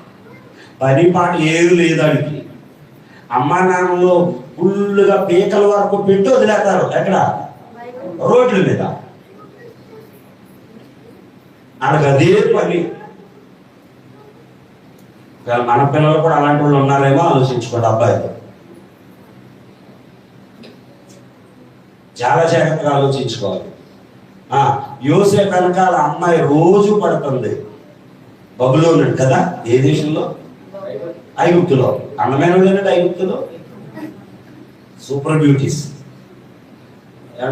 పని పాట ఏది లేదానికి అమ్మా నాన్నలో ఫుల్గా పీకల వరకు పెట్టి వదిలేస్తారు. ఎక్కడ? రోడ్ల మీద. వాళ్ళకి అదే పని. మన పిల్లలు కూడా అలాంటి వాళ్ళు ఉన్నారేమో ఆలోచించుకోండి. అబ్బాయిలు చాలా జాగ్రత్తగా ఆలోచించుకోవాలి. యోసేపు వెనకాల అమ్మాయి రోజు పడుతుంది. బబులోను కదా, ఏ దేశంలో? ఐగుప్తులో. అందమైన వాళ్ళంటే ఐగుప్తులో సూపర్ బ్యూటీస్.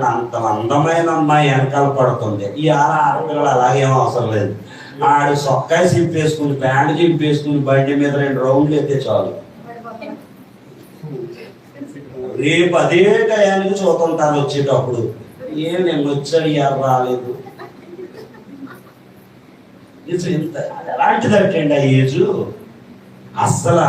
అంత అందమైన అమ్మాయి వెనకాల పడుతుంది. ఈ ఆడపిల్లలు అలాగేమో అవసరం లేదు. ఆడు సొక్కాయ చింపేసుకుని, ప్యాంటు చింపేసుకుని బండి మీద 2 రౌండ్లు అయితే చాలు. రేపు అదే టయానికి చూస్తుంటారు వచ్చేటప్పుడు, ఏం నేను వచ్చాడు ఎవరు రాలేదు. ఎలాంటిదంటండి ఆ ఏజు. అస్సలు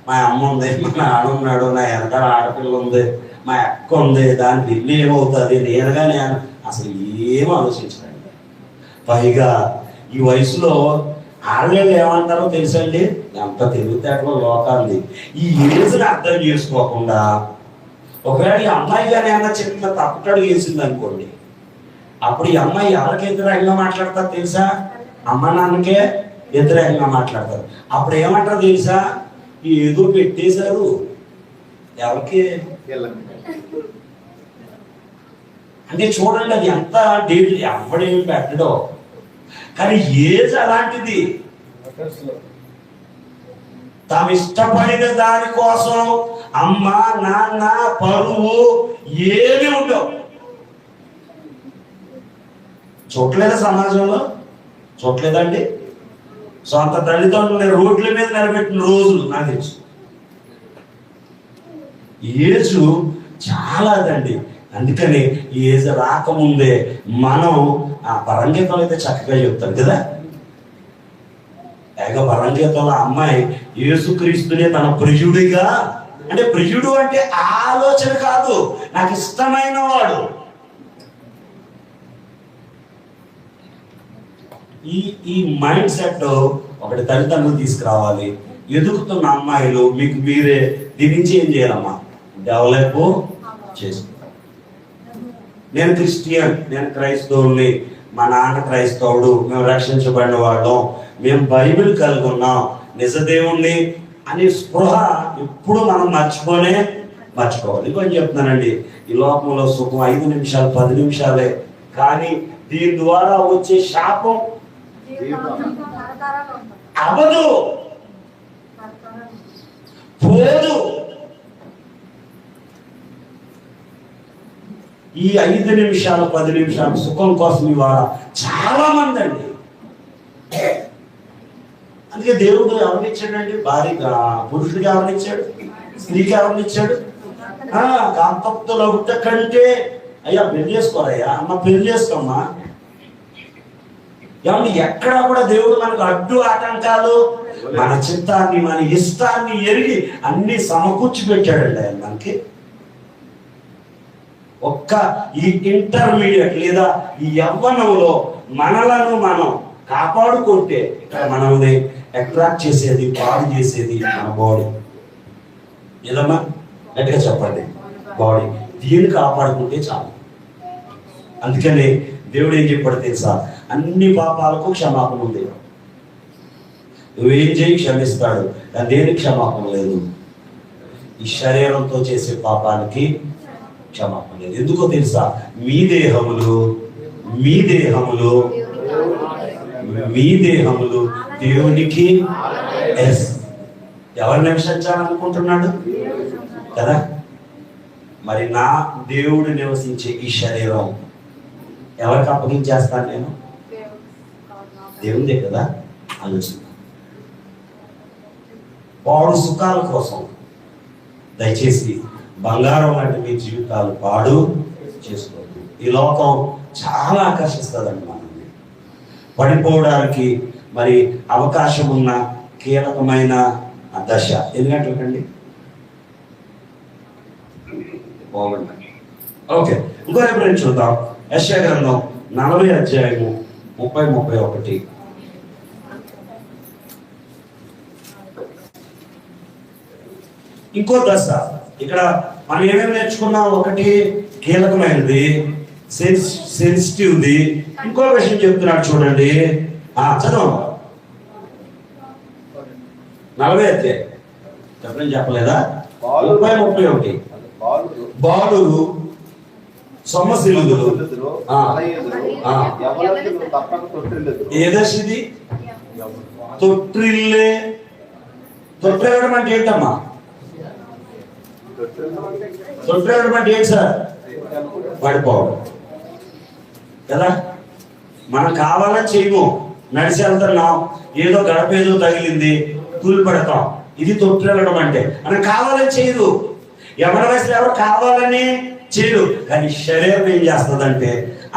మా అమ్మ ఉంది, మా నాన్న ఉన్నాడు, నా వెనకాల ఆడపిల్ల ఉంది, మా అక్క ఉంది, దాని పెళ్ళి ఏమవుతుంది, నేనుగా నేను అసలు ఏం ఆలోచించండి. పైగా ఈ వయసులో ఆడవాళ్ళు ఏమంటారో తెలుసండి, ఎంత తెలివితేటలో లోకాన్ని. ఈ ఏజ్ని అర్థం చేసుకోకుండా ఒకవేళ ఈ అమ్మాయి కానీ ఏమన్నా చిన్న తప్పుటడు వేసింది అనుకోండి, అప్పుడు ఈ అమ్మాయి ఎవరికి వ్యతిరేకంగా మాట్లాడతారు తెలుసా? అమ్మ నాన్నకే వ్యతిరేకంగా మాట్లాడతారు. అప్పుడు ఏమంటారు తెలుసా? ఏదో పెట్టేశారు ఎవరికి అంటే చూడండి, అది ఎంత డేట్ ఎవడేమి పెట్టడో. కానీ ఏజ్ అలాంటిది. తాము ఇష్టపడిన దానికోసం అమ్మ నాన్న పరువు ఏమి ఉండవు. చూడలేదా సమాజంలో? చూడలేదండి. సొంత తల్లిదండ్రులని రోడ్ల మీద నిలబెట్టిన రోజులు నాకు తెలుసు. ఏజ్ చాలా అదండి. అందుకని ఈ ఏజ్ రాకముందే మనం ఆ పరంగీతంలో అయితే చక్కగా చెప్తారు కదా. పరంగీతంలో అమ్మాయి యేసుక్రీస్తునే తన ప్రియుడిగా, అంటే ప్రియుడు అంటే ఆలోచన కాదు, నాకు ఇష్టమైన వాడు. ఈ మైండ్ సెట్ ఒకటి తల్లిదండ్రులు తీసుకురావాలి. ఎదుగుతున్న అమ్మాయిలు మీకు మీరే దీని నుంచి ఏం చేయాలమ్మా? డెవలప్ చేసుకో. నేను క్రిస్టియన్, నేను క్రైస్తవుని, మా నాన్న క్రైస్తవుడు, మేము రక్షించబడిన వాళ్ళం, మేము బైబిల్ కలిగి ఉన్నాం, నిజదేవుణ్ణి అనే స్పృహ ఎప్పుడు మనం మర్చిపోవాలి. ఇంకొని చెప్తున్నానండి, ఈ లోకంలో సుఖం 5 నిమిషాలు 10 నిమిషాలే, కానీ దీని ద్వారా వచ్చే శాపం అవదు, పోదు. ఈ 5 నిమిషాలు 10 నిమిషాలు సుఖం కోసం ఇవాళ చాలా మంది అండి. అందుకే దేవుడు ఎవరినిచ్చాడండి? పురుషుడికి ఎవరినిచ్చాడు? స్త్రీకి ఎవరినిచ్చాడు? కాంతప్తుల ఉట్ట కంటే అయ్యా పెళ్లి చేసుకోరయ్యా, అమ్మ పెళ్లి చేసుకోమ్మా. ఏమంటే ఎక్కడా కూడా దేవుడు మనకు అడ్డు ఆటంకాలు, మన చిత్తాన్ని మన ఇష్టాన్ని ఎరిగి అన్ని సమకూర్చి పెట్టాడండి ఆయన మనకి. ఒక్క ఈ ఇంటర్మీడియట్ లేదా ఈ యవ్వనంలో మనలను మనం కాపాడుకుంటే మనల్ని అట్రాక్ట్ చేసేది, పాడు చేసేది మన బాడీ. ఏదమ్మా గట్టిగా చెప్పండి, బాడీ. దీన్ని కాపాడుకుంటే చాలు. అందుకని దేవుడు ఏం చెప్పాడు తెలుసా? అన్ని పాపాలకు క్షమాపణ ఉంది. నువ్వేం చేయి క్షమిస్తాడు, కానీ దేనికి క్షమాపణ లేదు. ఈ శరీరంతో చేసే పాపానికి క్షమాపణ లేదు. ఎందుకో తెలుసా? మీ దేహములు దేవునికి ఎవరిని నివసించాలనుకుంటున్నాడు కదా. మరి నా దేవుడు నివసించే ఈ శరీరం ఎవరికి అప్పగించేస్తాను నేను? దేవుడే కదా. ఆలోచన. పాడు సుఖాల కోసం దయచేసి బంగారం లాంటి మీ జీవితాలు పాడు చేసుకోవద్దు. ఈ లోకం చాలా ఆకర్షిస్తుందండి మనల్ని. పడిపోవడానికి మరి అవకాశం ఉన్న కీలకమైన దశ. ఎన్ని గంటలకండి? బాగుంది. ఓకే, ఇంకో రిఫరెన్స్ చూద్దాం. యెషయా గ్రంథం 40 అధ్యాయము 30-31. ఇంకో దశ ఇక్కడ మనం ఏమేమి నేర్చుకున్నాం? ఒకటి కీలకమైనది, సెన్సిటివ్ది. ఇంకో విషయం చెప్తున్నాడు చూడండి. చదవం 40 అధ్యాయం చెప్పలేదా? 30-31. బాలురు సొమ్మసిలుదురు ఏ దశ ఇది? తొట్టిల్లే. తొట్టిల్లడం అంటే ఏంటమ్మా? తొట్టిల్లడం అంటే ఏంటి సార్? పడిపోవడం కదా. మనం కావాలని చేయము, నడిచి వెళ్తున్నాం, ఏదో గడప ఏదో తగిలింది, తూలి పడతాం. ఇది తొట్టిల్లడం అంటే. మనం కావాలని చేయదు. ఎవరి వయసులో ఎవరు కావాలని చేయరు, కానీ శరీరం ఏం చేస్తుందంటే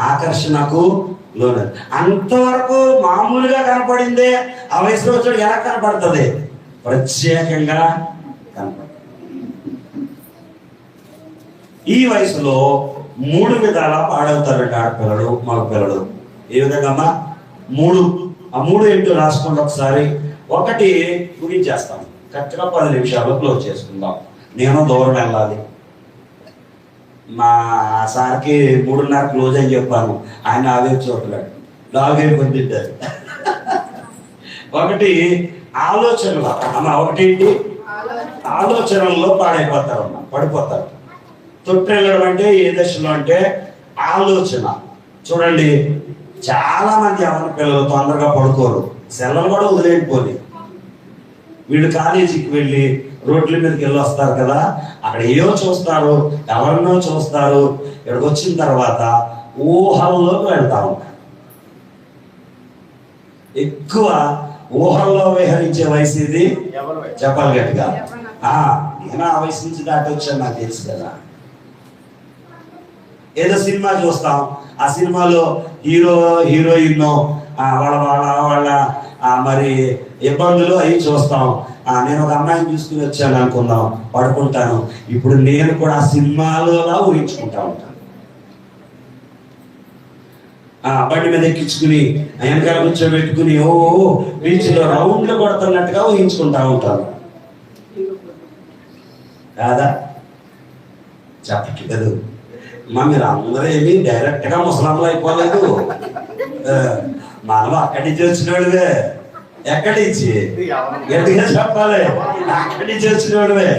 ఆకర్షణకు లోనది. అంతవరకు మామూలుగా కనపడిందే ఆ వయసులో వచ్చాడు ఎలా కనపడుతుంది? ప్రత్యేకంగా కనపడుతుంది. ఈ వయసులో 3 విధాలా పాడవుతారంట ఆడపిల్లలు మగపిల్లలు. ఏ విధంగా అమ్మా? 3. ఆ 3 ఏంటో రాసుకోండి ఒకసారి. ఒకటి ముగించేస్తాం, కరెక్ట్గా 10 నిమిషాల్లో క్లోజ్ చేసుకుందాం. నేను దూరం వెళ్ళాలి. మా సార్కి 3:30 క్లోజ్ అని చెప్పాను, ఆయన అవే చూడలేడు, లాగే పొందిద్దారు. ఒకటి ఆలోచనలు అమ్మ. ఒకటి ఆలోచనల్లో పాడైపోతారు అమ్మ, పడిపోతారు. తొట్టిల్లడం అంటే ఏ దశలో అంటే ఆలోచన. చూడండి, చాలా మంది అమ్మ పిల్లలు తొందరగా పడుకోరు, సెలవులు కూడా వదిలేకపోయి వీళ్ళు కాలేజీకి వెళ్ళి రోడ్ల మీదకి వెళ్ళి వస్తారు కదా, అక్కడ ఏవో చూస్తారు, ఎవరినో చూస్తారు. ఇక్కడికి వచ్చిన తర్వాత ఊహల్లోకి వెళ్తా ఉంటారు. ఎక్కువ ఊహల్లో విహరించే వయసు ఇది. చెప్పాలి గట్టిగా. నేను ఆ వయసు నుంచి దాటి వచ్చాను, నాకు తెలుసు కదా. ఏదో సినిమా చూస్తాం, ఆ సినిమాలో హీరో హీరోయిన్ వాళ్ళ వాళ్ళ వాళ్ళ మరి ఇబ్బందులు అవి చూస్తాం. నేను ఒక అమ్మాయిని చూసుకుని వచ్చాను అనుకుందాం, పడుకుంటాను. ఇప్పుడు నేను కూడా ఆ సినిమాలోలా ఊహించుకుంటా ఉంటాను. బండి మీద ఎక్కించుకుని వెనకాల కూర్చోబెట్టుకుని ఓ బీచ్లో రౌండ్లు కొడుతున్నట్టుగా ఊహించుకుంటా ఉంటాను కాదా? చెప్పట్లేదు మీరు అందరూ ఏమి డైరెక్ట్గా ముసలాంలు అయిపోలేదు. మనం అక్కడి నుంచి వచ్చిన వాళ్ళవే. ఎక్కడి నుంచి? గట్టిగా చెప్పాలి, అక్కడి నుంచి వచ్చిన వాళ్ళవే.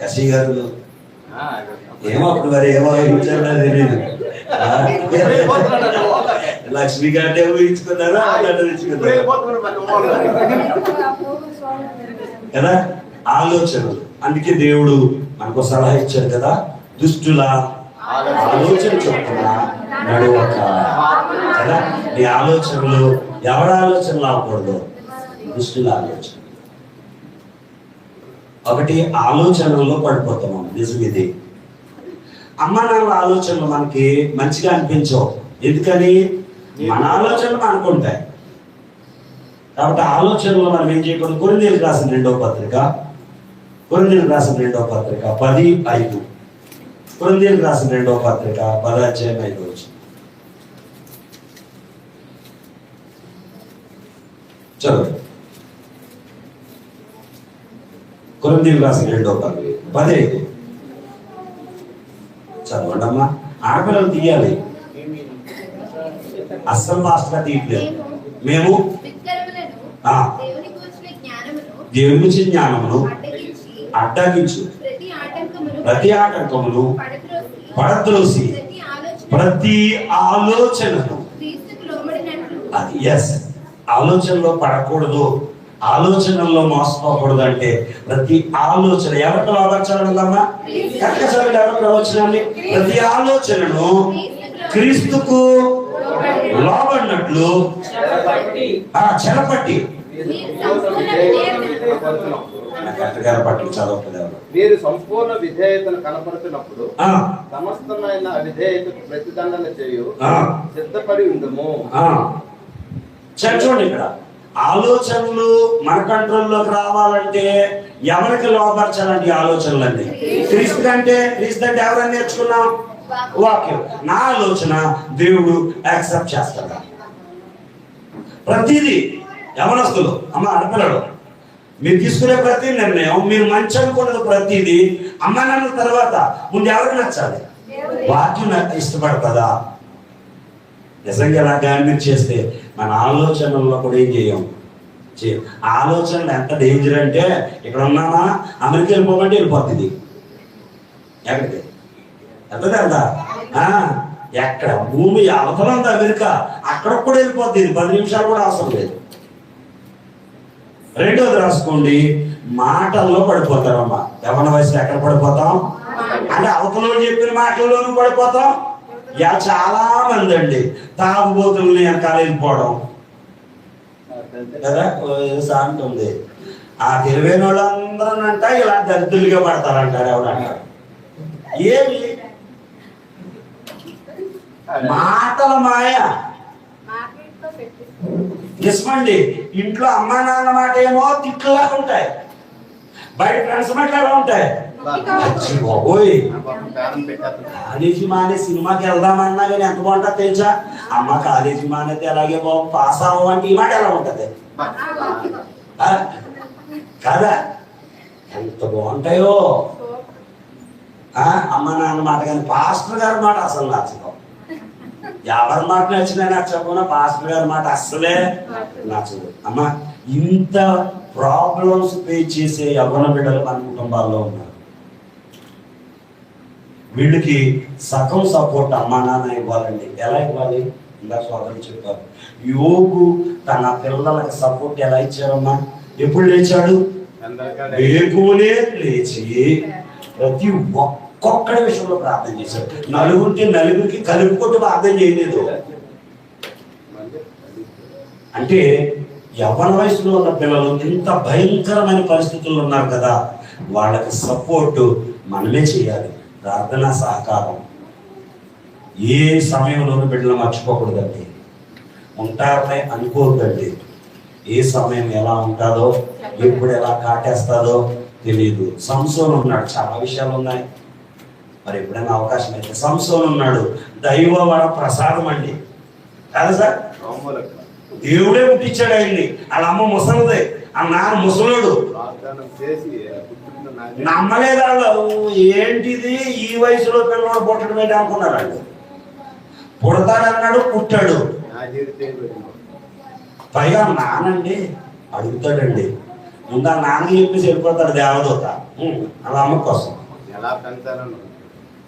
ఎస్సీ గారు ఏమో అప్పుడు మరి ఏమో ఊహించారో తెలియదు. లక్ష్మి గారిని ఊహించుకున్నారా కదా? ఆలోచనలు. అందుకే దేవుడు మనకు సలహా ఇచ్చాడు కదా, దుష్టుల ఆలోచన చొప్పున నడువక కదా. నీ ఆలోచనలు ఎవరి ఆలోచనలు అవ్వకూడదు, దుష్టుల ఆలోచన. ఒకటి ఆలోచనల్లో పడిపోతాం. నిజం ఇది. అమ్మ నాన్నల ఆలోచనలు మనకి మంచిగా అనిపించవు. ఎందుకని? మన ఆలోచనలు మనకు ఉంటాయి కాబట్టి ఆలోచనలు మనం ఏం చేయకూడదు. కొరింథీయులకు రాసిన 2వ పత్రిక, కొరింథీయులకు రాసిన 2వ పత్రిక 10:5. కొరింథీయులకు రాసిన 2వ పత్రిక 10:5. చదువు. కొరింథీయులకు రాసిన 2వ పత్రిక 10:5 చదవండి అమ్మా. ఆడపిల్లలు తీయాలి, అస్సలు ఫాస్ట్గా తీయట్లేదు. మేము దేవుని గురించి జ్ఞానమును అడ్డగించు ప్రతి ఆటంకమును పడద్రోసి ప్రతి ఆలోచనను. అది ఎస్, ఆలోచనలో పడకూడదు, ఆలోచనల్లో మోసపోకూడదు. అంటే ప్రతి ఆలోచన ఎవరికి లోపరచాలమ్మా? ఎవరికి ఆలోచన? ప్రతి ఆలోచనను క్రీస్తుకు లోబడినట్లు చెరపట్టి మీరు సంపూర్ణ విధేయతను కనపడుతున్నప్పుడు సమస్తమైన అవిధేయతకు ప్రతిదండన చేయు సిద్ధపడి ఉందము. చూడండి, ఇక్కడ ఆలోచనలు మన కంట్రోల్లోకి రావాలంటే ఎవరికి లోపరచాలంటే ఆలోచనలన్నీ క్రీస్తు అంటే ఎవరని నేర్చుకున్నాం? వాక్యం. నా ఆలోచన దేవుడు యాక్సెప్ట్ చేస్తాడు. ప్రతిదీ యవనస్తులు అమ్మ ఆడపిల్లలు మీరు తీసుకునే ప్రతి నిర్ణయం, మీరు మంచి అనుకున్నది ప్రతిదీ అమ్మ నాన్న తర్వాత ముందు ఎవరికి నచ్చాలి? వాక్యం ఇష్టపడుతుందా? నిజంగా ఇలా మీరు చేస్తే మన ఆలోచనల్లో కూడా ఏం చేయం. ఆలోచనలు ఎంత డేంజర్ అంటే, ఇక్కడ ఉన్నామా అమెరికా వెళ్ళిపోమంటే వెళ్ళిపోతుంది. ఎక్కడికి? వెళ్తుందా? ఎక్కడ భూమి అవతలంత అమెరికా, అక్కడ కూడా వెళ్ళిపోతుంది. 10 నిమిషాలు కూడా అవసరం లేదు. రెండోది రాసుకోండి, మాటల్లో పడిపోతారమ్మా. యవ్వన వయసులో ఎక్కడ పడిపోతాం అంటే అవతల చెప్పిన మాటల్లోనూ పడిపోతాం. ఇలా చాలా మంది అండి తాగుబోతుల్ని వెనకాల వెళ్ళిపోవడం కదా అంటుంది. ఆ తెలివైన వాళ్ళందరూ అంట ఇలా దరిద్రులుగా పడతారంటారు. ఎవరంటారు? ఏమి మాటల మాయ. నిజమండి, ఇంట్లో అమ్మా నాన్న మాట ఏమో తిట్టులాగా ఉంటాయి, బయట ఫ్రెండ్స్ మాట ఎలా ఉంటాయి. కాలేజీ మానే సినిమాకి వెళ్దామన్నా కానీ ఎంత బాగుంటుంది తెలుసా? అమ్మ కాలేజీ మానేది అలాగే బాబు పాస్ అవ్వంటే ఈ మాట ఎలా ఉంటది కదా? ఎంత బాగుంటాయో. అమ్మ నాన్న మాట కానీ పాస్టర్ గారి మాట అసలు నచ్చదు. ఎవరి మాట నచ్చినా నచ్చకపోయినా పాస్టర్ గారి మాట అస్సలే నచ్చదు. అమ్మ ఇంత ప్రాబ్లమ్స్ ఫేస్ చేసే యవ్వన బిడ్డలు మన కుటుంబాల్లో ఉన్నారు. వీళ్ళకి సగం సపోర్ట్ అమ్మా నాన్న ఇవ్వాలండి. ఎలా ఇవ్వాలి? ఇంకా సోదరులు చెప్పారు. యోగు తన పిల్లలకి సపోర్ట్ ఎలా ఇచ్చారమ్మా? ఎప్పుడు లేచాడు? వేకునే లేచి ప్రతి ఒక్కొక్కడి విషయంలో ప్రార్థన చేశాడు. నలుగురికి కలుపుకొట్టు ప్రార్థన చేయలేదు. అంటే యవ్వన వయసులో ఉన్న పిల్లలు ఇంత భయంకరమైన పరిస్థితుల్లో ఉన్నారు కదా, వాళ్ళకి సపోర్ట్ మనమే చేయాలి. ప్రార్థన సహకారం ఏ సమయంలోనూ బిడ్డలు మర్చిపోకూడదండి. ఉంటారనే అనుకోవద్దండి. ఏ సమయం ఎలా ఉంటుందో, ఎప్పుడు ఎలా కాటేస్తుందో తెలియదు. సంసోను ఉన్నాడు, చాలా విషయాలు ఉన్నాయి. మరి ఎప్పుడైనా అవకాశం అయితే సంసోను ఉన్నాడు. దైవ వర ప్రసాదం అండి కదా సార్? దేవుడే పుట్టించాడు ఆయన్ని. వాళ్ళ అమ్మ ముసలిదే, ఆ నాన్న ముసలుడు. నమ్మలేదు వాళ్ళు. ఏంటిది ఈ వయసులో పిల్లవాడు పుట్టడం ఏంటి అనుకున్నారు వాళ్ళు. పుడతాడన్నాడు, పుట్టాడు. పైగా నానండి అడుగుతాడండి. ముందు ఆ నాన్న చెప్పేసి వెళ్ళిపోతాడు దేవదూత వాళ్ళ అమ్మ కోసం.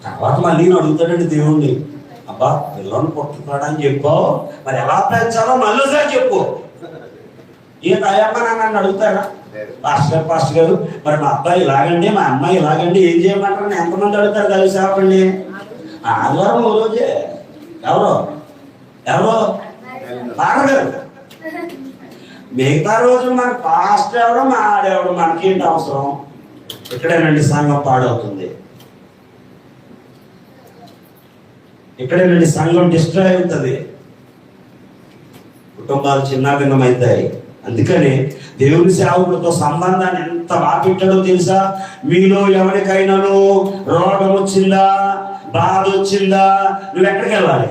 తర్వాత మళ్ళీ అడుగుతాడండి దేవుణ్ణి, అబ్బా పిల్లని పుట్టుతాడని చెప్పావు, మరి ఎలా పెంచాలో మళ్ళీ సార్ చెప్పు. ఏ అయ్యమ్మ నాన్న అడుగుతారా? పాస్టర్ గారు మరి మా అబ్బాయి ఇలాగండి, మా అమ్మాయి ఇలాగండి, ఏం చేయమంటారని ఎంతమంది అడుగుతారు కలిసి చెప్పండి. ఆదివారం ఓ రోజే ఎవరో బాగారు, మిగతా రోజు మన పాస్టర్ ఎవడో మా ఆడేవాడు మనకేంటి అవసరం? ఇక్కడేనండి సంఘం పాడవుతుంది. ఇక్కడేనండి సంఘం డిస్ట్రాయ్ అవుతుంది. కుటుంబాలు చిన్నాభిన్నమవుతాయి. అందుకని దేవుని సేవకులతో సంబంధాన్ని ఎంత బాగా తెలుసా? మీలో ఎవరికైనాను రోగం వచ్చిందా, బాధ వచ్చిందా, నువ్వు ఎక్కడికి వెళ్ళాలి?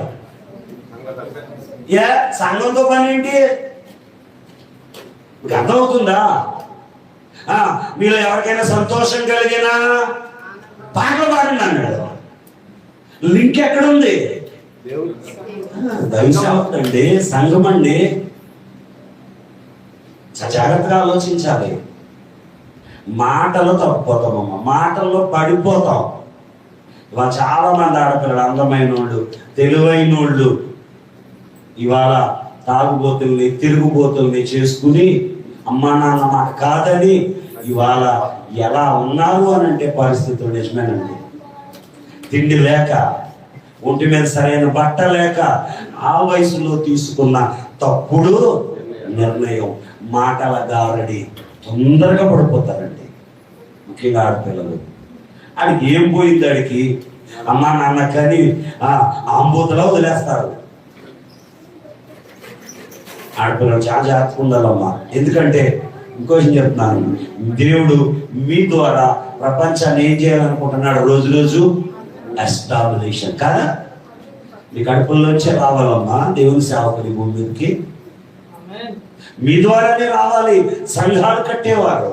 సంఘంతో పని ఏంటి? అర్థమవుతుందా? మీలో ఎవరికైనా సంతోషం కలిగినా పాటలు పాడండి అన్నాడు. లింక్ ఎక్కడుంది? దైవసేవకుడండి, సంఘం అండి. జాగ్రత్తగా ఆలోచించాలి. మాటలు తప్పిపోతామమ్మా, మాటల్లో పడిపోతాం. ఇవాళ చాలా మంది ఆడపిల్లలు, అందమైన వాళ్ళు, తెలివైన వాళ్ళు ఇవాళ తాగుబోతుల్ని, తిరుగుబోతుల్ని చేసుకుని అమ్మా నాన్న మాట కాదని ఇవాళ ఎలా ఉన్నారు అని అంటే పరిస్థితులు నిజమేనండి. తిండి లేక, ఒంటి మీద సరైన బట్ట లేక, ఆ వయసులో తీసుకున్న తప్పుడు నిర్ణయం, మాటల గారడి, తొందరగా పడిపోతారండి. ముఖ్యంగా ఆడపిల్లలు. ఆడికి ఏం పోయింది? ఆడికి అమ్మా నాన్న కానీ ఆంబూతలో వదిలేస్తారు. ఆడపిల్లలు చాలా జాగ్రత్తగా ఉండాలమ్మా. ఎందుకంటే ఇంకో విషయం చెప్తున్నాను, దేవుడు మీ ద్వారా ప్రపంచాన్ని ఏం చేయాలనుకుంటున్నాడు? రోజు రోజు ఎస్టాబ్లిషన్ కదా. మీ కడుపుల్లోంచే రావాలమ్మా దేవుని సేవకుని భూమి మీదకి. మీ ద్వారానే రావాలి సంఘాలు కట్టేవారు.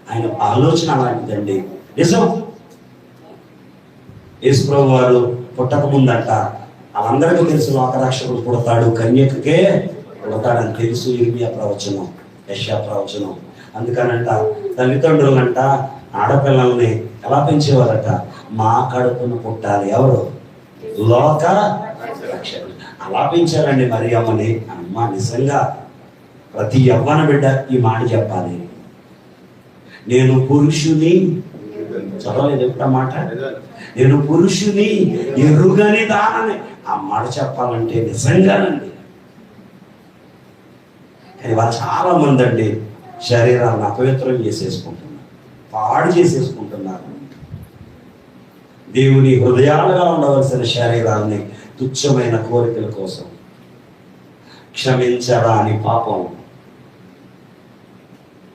ఆయన ఆలోచన అలాంటిదండి. నిజం. యేసుప్రభు వారు పుట్టక ముందంట వాళ్ళందరికీ తెలుసు లోకరక్షకుడు పుడతాడు, కన్యకకే పుడతాడని తెలుసు. ఇర్మియా ప్రవచనం, యెషయా ప్రవచనం. అందుకనంట తల్లిదండ్రులంట ఆడపిల్లల్ని ఎలా పెంచేవారట? మా కడుపున పుట్టాలి. ఎవరు? లోక రక్షకుడు. అలా పెంచారండి మరి అమ్మని. అమ్మ నిజంగా ప్రతి యవ్వన బిడ్డ ఈ మాట చెప్పాలి. నేను పురుషుని, చదవలేదు ఎప్పుడు మాట, నేను పురుషుని ఎరుగని దానని. ఆ మాట చెప్పాలంటే నిజంగానండి. కానీ వాళ్ళు చాలా మంది అండి శరీరాన్ని అపవిత్రం చేసేసుకుంటున్నారు, పాడు చేసేసుకుంటున్నారు. దేవుని హృదయాలుగా ఉండవలసిన శరీరాన్ని తుచ్చమైన కోరికల కోసం, క్షమించరాని పాపం.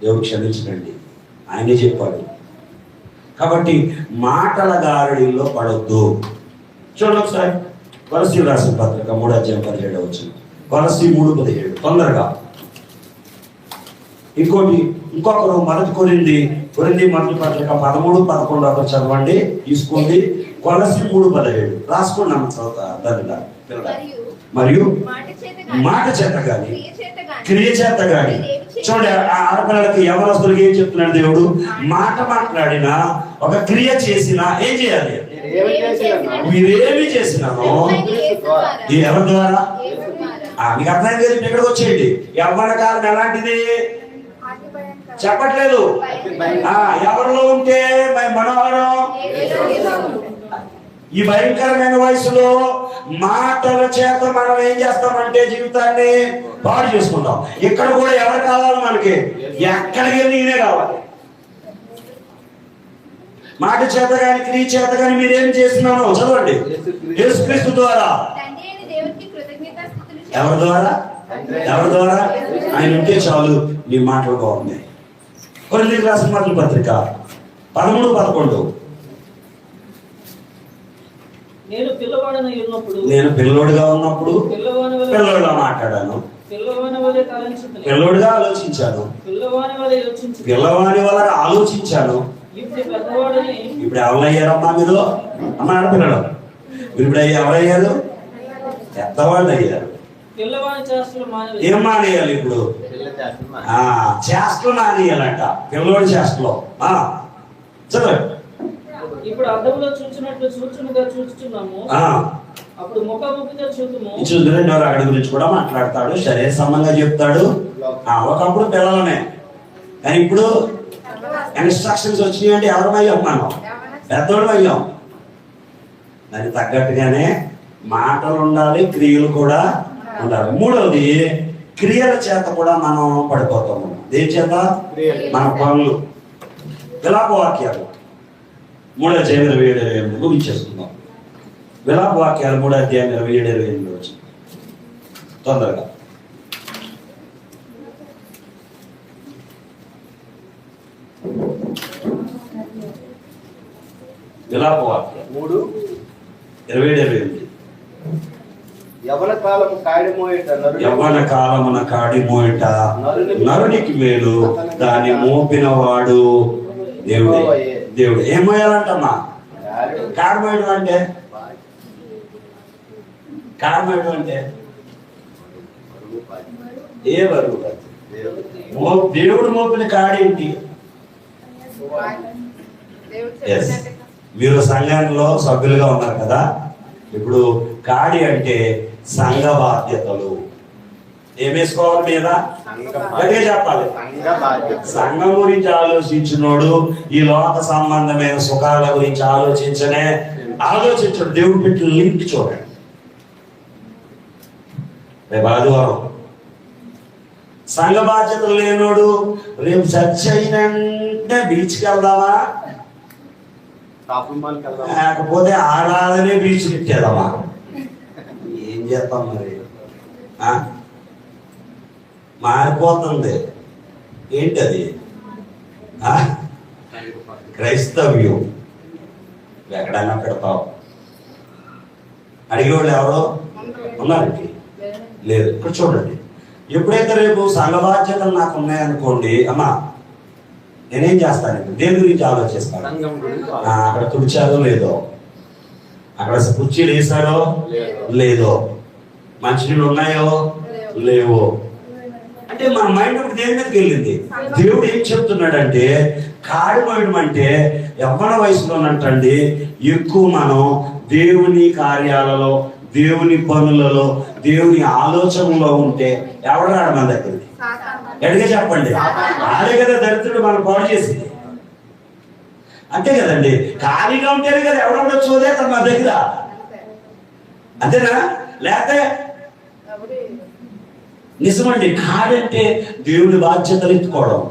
దేవుడు క్షమించకండి, ఆయనే చెప్పాడు. కాబట్టి మాటల గారడీల్లో పడొద్దు. చూడండి ఒకసారి కొలస్సీయులకు రాసిన పత్రిక 3:17 కొలస్సీ 3:17 తొందరగా. ఇంకొకరు కొరింథీ మొదటి పత్రిక 13-11 అక్కడ చదవండి, తీసుకోండి. కొలస్సీ 3:17 రాసుకోండి అమ్మ, చదువుతా. మరియు మాట చేత గాని క్రియ చేత గాని. చూడండి ఆడపిల్లలకి యవనస్తులకి ఏం చెప్తున్నాడు దేవుడు? మాట మాట్లాడినా ఒక క్రియ చేసినా ఏం చేయాలి? మీరేమి చేసినానో ఎవరి ద్వారా? మీకు అర్థం లేదు. ఇక్కడికి వచ్చేయండి. యవ్వన కాలం ఎలాంటిది చెప్పట్లేదు. ఎవరిలో ఉంటే మనోహరం. ఈ భయంకరమైన వయసులో మాటల చేత మనం ఏం చేస్తామంటే జీవితాన్ని పాడు చేసుకుంటాం. ఇక్కడ కూడా ఎవరు కావాలి మనకి? ఎక్కడికి వెళ్ళి నేనే కావాలి. మాట చేత గాని క్రియ చేత గాని మీరేం చేస్తున్నారో చదవండి. యేసుక్రీస్తు ద్వారా. ఎవరి ద్వారా? ఎవరి ద్వారా? ఆయన ఉంటే చాలు నీ మాటలు బాగున్నాయి. కొరింథీయులకు రాసిన మొదటి పత్రిక 13-11 నేను పిల్లోడుగా ఉన్నప్పుడు పిల్లోడుగా మాట్లాడాను, పిల్లోడుగా ఆలోచించాను, పిల్లవాని వల్ల ఆలోచించాను. ఇప్పుడు ఎవరయ్యారమ్మా మీరు? అమ్మ ఆడపిల్లలు. ఇప్పుడు ఎవరయ్యారు? పెద్దవాళ్ళు అయ్యారు. ఏం మానేయాలి ఇప్పుడు? చేష్టలు మానేయాలంట. పిల్లోడి చేష్టలో చదవండి. ఇప్పుడు అద్దంలో చూచినట్లు చూచునుగా చూస్తున్నాము, అప్పుడు ముఖాముఖిగా చూద్దాము. చూద్దాం. అక్కడి గురించి కూడా మాట్లాడతాడు, శరీర సంబంధంగా చెప్తాడు. ఒకప్పుడు పిల్లలనే, కానీ ఇప్పుడు ఇన్స్ట్రక్షన్స్ వచ్చినాయి అంటే ఎవరమయ్యాం? మనం పెద్దోడు అయ్యాం. దానికి తగ్గట్టుగానే మాటలు ఉండాలి, క్రియలు కూడా ఉండాలి. మూడవది, క్రియల చేత కూడా మనం పడిపోతాము. దేని చేత? మన పనులు. విలాపవాక్యాలు 3:27 ముగించేసుకుందాం. విలాపవాక్యాలు 3:27 తొందరగా. విలాపవాక్యాలు 3:27 యవ్వన కాలమున కాడి మోయట నరునికి మేలు, దాన్ని మోపిన వాడు దేవుడే. దేవుడు ఏం మోయాలంటమ్మా? కాడమోయడం అంటే ఏ బరువు? దేవుడు మోపిన కాడేంటి? మీరు సంఘంలో సభ్యులుగా ఉన్నారు కదా. ఇప్పుడు కాడి అంటే సంఘ బాధ్యతలు. ఏం వేసుకోవాలి మీద? గట్టిగా చెప్పాలి. సంఘం గురించి ఆలోచించినోడు ఈ లోక సంబంధమైన సుఖాల గురించి ఆలోచించడు. దేవుడు పెట్టిన లింక్ చూడండి. రేపు ఆదివారం సంఘ బాధ్యతలు లేనోడు రేపు చర్చ అయినంటే బీచ్కి వెళ్దామా, లేకపోతే ఆరాధనే బీచ్ పెట్టేదామా? ఏం చేస్తాం మరి? మారిపోతుంది. ఏంటది? క్రైస్తవ్యం. ఎక్కడైనా పెడతావు. అడిగేవాళ్ళు ఎవరో ఉన్నారండి? లేదు. ఇక్కడ చూడండి. ఎప్పుడైతే రేపు సంఘ బాధ్యతలు నాకు ఉన్నాయనుకోండి, అమ్మా నేనేం చేస్తాను? దేని గురించి ఆలోచిస్తాను? అక్కడ తుడిచారో లేదో, అక్కడ కుర్చీలు వేసారో లేదో, మంచినీళ్ళు ఉన్నాయో లేవో. అంటే అంటే మన మైండ్ ఇప్పుడు దేని మీదకి వెళ్ళింది. దేవుడు ఏం చెప్తున్నాడంటే కాడి మోయడం అంటే యవ్వన వయసులో ఉన్నట్టండి ఎక్కువ మనం దేవుని కార్యాలలో, దేవుని పనులలో, దేవుని ఆలోచనలో ఉంటే ఎవడు రాడు మన దగ్గరికి? ఎడిగా చెప్పండి. ఆడే కదా దరిద్రుడు మనం పాడు చేసింది. అంతే కదండి. ఖాళీగా ఉంటేనే కదా ఎవడెవడో చూదేస్తాడు మన దగ్గర. అంతేనా? లేకపోతే నిజమండి. కాడంటే దేవుని బాధ్యతలు ఎత్తుకోవడం.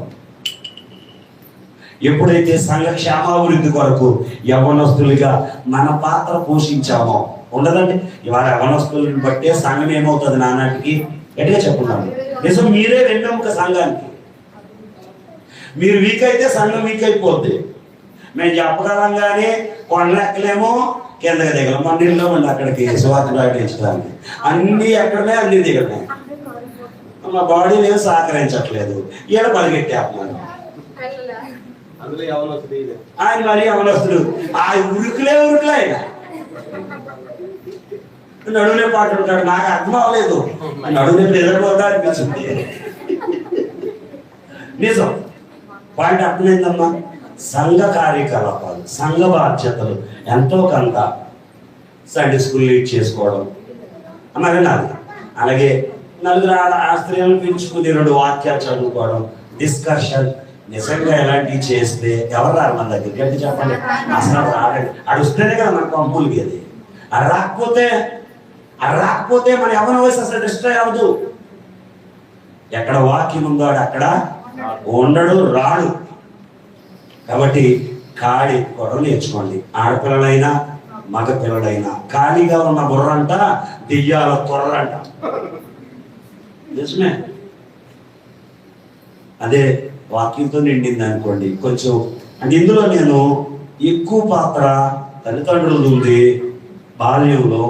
ఎప్పుడైతే సంఘ క్షేమాభివృద్ధి కొరకు యవ్వనస్తులుగా మన పాత్ర పోషించామో ఉండదండి. ఇవాళ యవ్వనస్తులను బట్టే సంఘం ఏమవుతుంది నానాటికి? ఎట్లా చెప్పుకున్నాను నిజం. మీరే వెన్నెముక సంఘానికి. మీరు వీక్ అయితే సంఘం వీక్ అయిపోద్ది. మేము చెప్పగలంగానే కొండలెక్కలేమో కిందకి దిగలం. మన నీళ్ళు ఉండి అక్కడికి సువార్త ప్రకటించడానికి అన్ని ఎక్కడనే అన్ని దిగడమే. మా బాడీని ఏం సహకరించట్లేదు. ఈడ పరిగెట్టేస్తున్నాను. ఆయన మరి యవనస్తుడు. ఆ ఉరుకులే ఆయన నడువునే పాట ఉంటాడు. నాకు అర్థం అవ్వలేదు. నడువునే ఎదురుపోతా అనిపించింది. నిజం. పాయింట్ అర్థమైందమ్మా. సంఘ కార్యకలాపాలు, సంఘ బాధ్యతలు ఎంతో కొంత సండే స్కూల్ లీడ్ చేసుకోవడం అన్నది నాది. అలాగే నలుగురు ఆ స్త్రీలను పెంచుకుని 2 వాక్యాలు చదువుకోవడం, డిస్కషన్. నిజంగా ఎలాంటివి చేస్తే ఎవరు రారు మన దగ్గరికి? అంటే చెప్పండి. అసలు రాడండి. అడుస్తేనే కదా మనకు పంపులకి. అది రాకపోతే మన యవ్వన వయసు అసలు డిస్ట్రాయ్ అవ్వదు. ఎక్కడ వాక్యం ఉందో అక్కడ ఉండడు, రాడు. కాబట్టి కాడి కొడ నేర్చుకోండి. ఆడపిల్లలైనా మగ పిల్లలైనా. ఖాళీగా ఉన్న బుర్రంట దెయ్యాల త్వరంట. నిజమే. అదే వాక్యంతో నిండింది అనుకోండి కొంచెం. అంటే ఇందులో నేను ఎక్కువ పాత్ర తల్లిదండ్రులు ఉంది. బాల్యంలో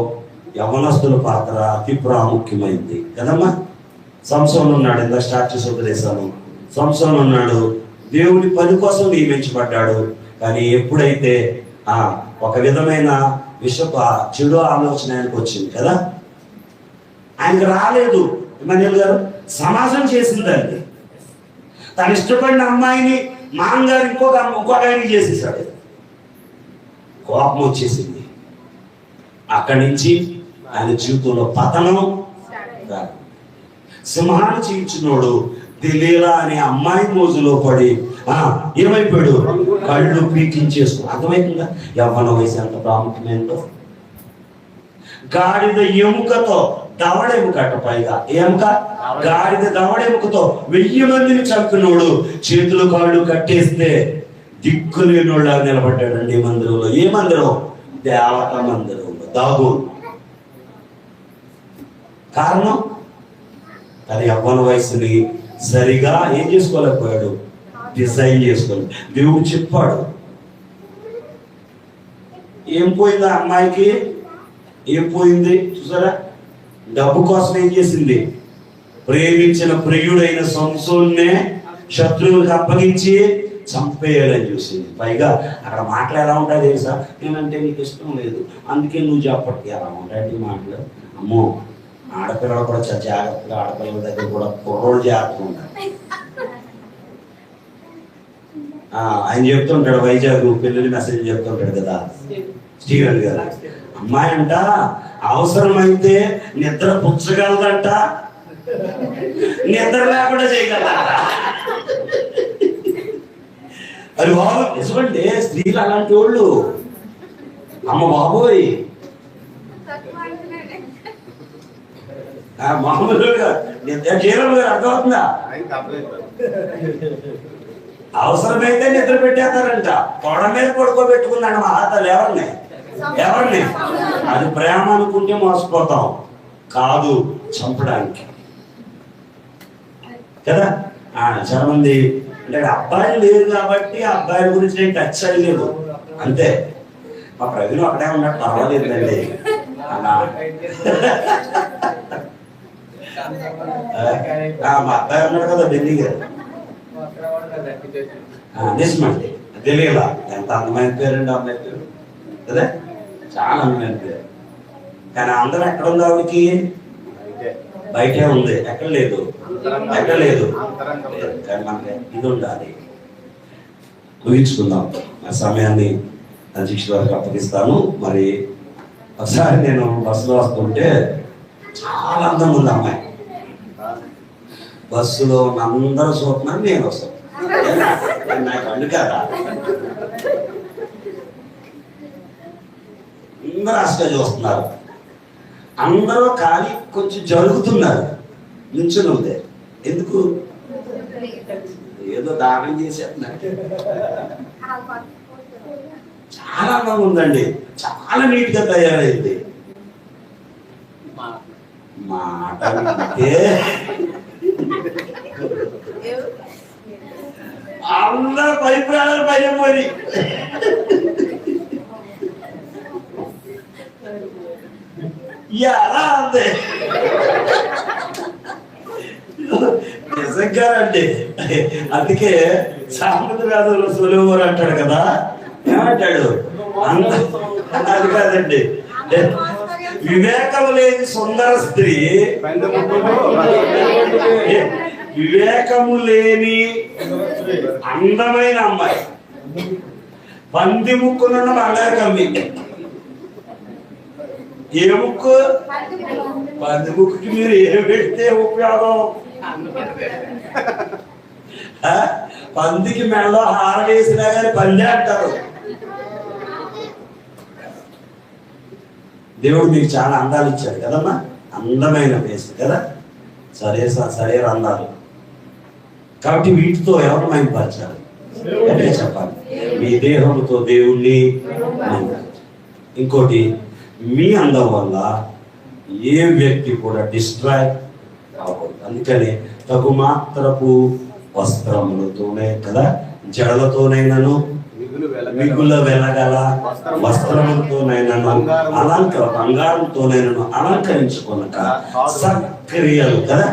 యవ్వనస్తుల పాత్ర అతి ప్రాముఖ్యమైంది కదమ్మా. సంసోను ఉన్నాడు. ఇంత స్టార్ట్ చేసి ఉపదేశాను. సంసోను ఉన్నాడు. దేవుని పని కోసం నియమించబడ్డాడు. కానీ ఎప్పుడైతే ఒక విధమైన చెడు ఆలోచన ఆయనకు వచ్చింది కదా, ఆయనకు రాలేదు. ఇమాన్యుల్ గారు సమాజం చేసిందండి. తను ఇష్టపడిన అమ్మాయిని మామగారు ఇంకొక ఆయనకి చేసేసాడు. కోపం వచ్చేసింది. అక్కడి నుంచి ఆయన జీవితంలో పతనం. సింహాన్ని చీల్చినోడు దిలీలా అనే అమ్మాయి మోజులో పడి ఏమైపోయాడు? కళ్ళు పీకించేసుకో. అర్థమవుతుందా యవ్వన వయసు ఎంత ప్రాముఖ్యమేంటో? గాడిద ఎముకతో దవడెముకట. పైగా ఎముక గాడిద దవడెముకతో 1000 మందిని చంపినోడు చేతులు కాళ్ళు కట్టేస్తే దిక్కులేనోళ్ళ నిలబడ్డాడండి మందిరంలో. ఏ మందిరం? దేవత మందిరంలో దాగు. కారణం తన యవ్వన వయసుని సరిగా ఏం చేసుకోలేకపోయాడు? డిజైన్ చేసుకోలేదు. దేవుడు చెప్పాడు. ఏం పోయింది ఆ అమ్మాయికి? ఏం పోయింది చూసారా? డబ్బు కోసం ఏం చేసింది? ప్రేమించిన ప్రియుడైన సంసోన్నే శత్రువులకు అప్పగించి చంపేయాలని చూసింది. పైగా అక్కడ మాటలు ఎలా ఉంటాయి తెలుసా? నేనంటే నీకు ఇష్టం లేదు అందుకే నువ్వు చెప్పట్టు. ఎలా ఉంటాయి మాటలు? అమ్మో, ఆడపిల్లలు కూడా జాగ్రత్తగా, ఆడపిల్లల దగ్గర కూడా కుర్రోళ్ళు జాగ్రత్తగా ఉంటారు. ఆయన చెప్తుంటాడు వైజాగ్ పెళ్ళి మెసేజ్ చెప్తుంటాడు కదా స్టీవెన్ గారు. అమ్మాయి అంట అవసరమైతే నిద్ర పుచ్చగలదంట, నిద్ర లేకుండా చేయగలదంట. అది బాబు నిజమండి. స్త్రీలు అలాంటి వాళ్ళు. అమ్మ బాబోయ్, మామూలుగా నిద్ర చేయడం అర్థమవుతుందా? అవసరమైతే నిద్ర పెట్టేస్తారంట. తొడ మీద పడుకోబెట్టుకున్నాడు మా ఆతలు. ఎవరిని? అది ప్రేమ అనుకుంటే మోసపోతాం. కాదు, చంపడానికి కదా. చాలా మంది అంటే అబ్బాయిలు లేరు కాబట్టి అబ్బాయిల గురించి నేను టచ్ చేయలేదు అంతే. మా ప్రవీణ్ అక్కడే ఉన్నాడు, పర్వాలేదండి. మా అబ్బాయి ఉన్నాడు కదా ఢిల్లీ గారు. నిజమండి. తెలియలా ఎంత అందమైన పేరండి అమ్మాయి పేరు కదా, చాలా అందమైన పేరు. కానీ అందరూ ఎక్కడ ఉంది ఆవిడకి? బయటే ఉంది, ఎక్కడ లేదు, ఎక్కడ లేదు. అంతరంగం. కానీ మనకి ఇది ఉండాలి. ఊహించుకుందాం. ఆ సమయాన్ని అధ్యక్షుల వారికి అప్పగిస్తాను. మరి ఒకసారి నేను బస్సులో వస్తుంటే చాలా అందంగా ఉంది అమ్మాయి. బస్సులో అందరూ చూస్తున్నాను, నేను వస్తాను. నాకు అండు కదా, అందరూ అసలు చూస్తున్నారు. అందరూ ఖాళీ కొంచెం జరుగుతున్నారు. నిల్చుని ఉంది. ఎందుకు? ఏదో దానం చేసేస్తున్నారు. చాలా అందంగా ఉందండి, చాలా నీట్ గా తయారైంది. మాట వింటే అందరూ భయపడాలి, భయం మరి. ఎలా అంది నిజంగా అండి. అందుకే సామెత వ్యాధులు సులువురు అంటాడు కదా, ఏమంటాడు? అది కాదండి, వివేకం లేని సుందర స్త్రీ, వివేకము లేని అందమైన అమ్మాయి, పంది ముక్కునున్న బంగారు కమ్మి. ఏ ముక్కు? పంది ముక్కుకి మీరు ఏం పెడితే ఉపయోగం? పందికి మెడలో హారం వేసినా కానీ పంది అంటారు. దేవుడు మీకు చాలా అందాలు ఇచ్చాడు కదమ్మా, అందమైన ఫేస్ కదా, సరే అందాలు. కాబట్టి వీటితో ఎవరు మైంపరచాలి? చెప్పాలి, మీ దేహంతో దేవుణ్ణి. ఇంకోటి, మీ అందం వల్ల ఏ వ్యక్తి కూడా డిస్ట్రాయ్ అవ్వకూడదు. అందుకని తగు మాత్రపు వస్త్రములతోనే కదా, జడలతోనైనాను, మిగుల వెలగల వస్త్రములతోనైనాను, బంగారంతోనైనాను అలంకరించుకున్నాక సత్క్రియలు కదా,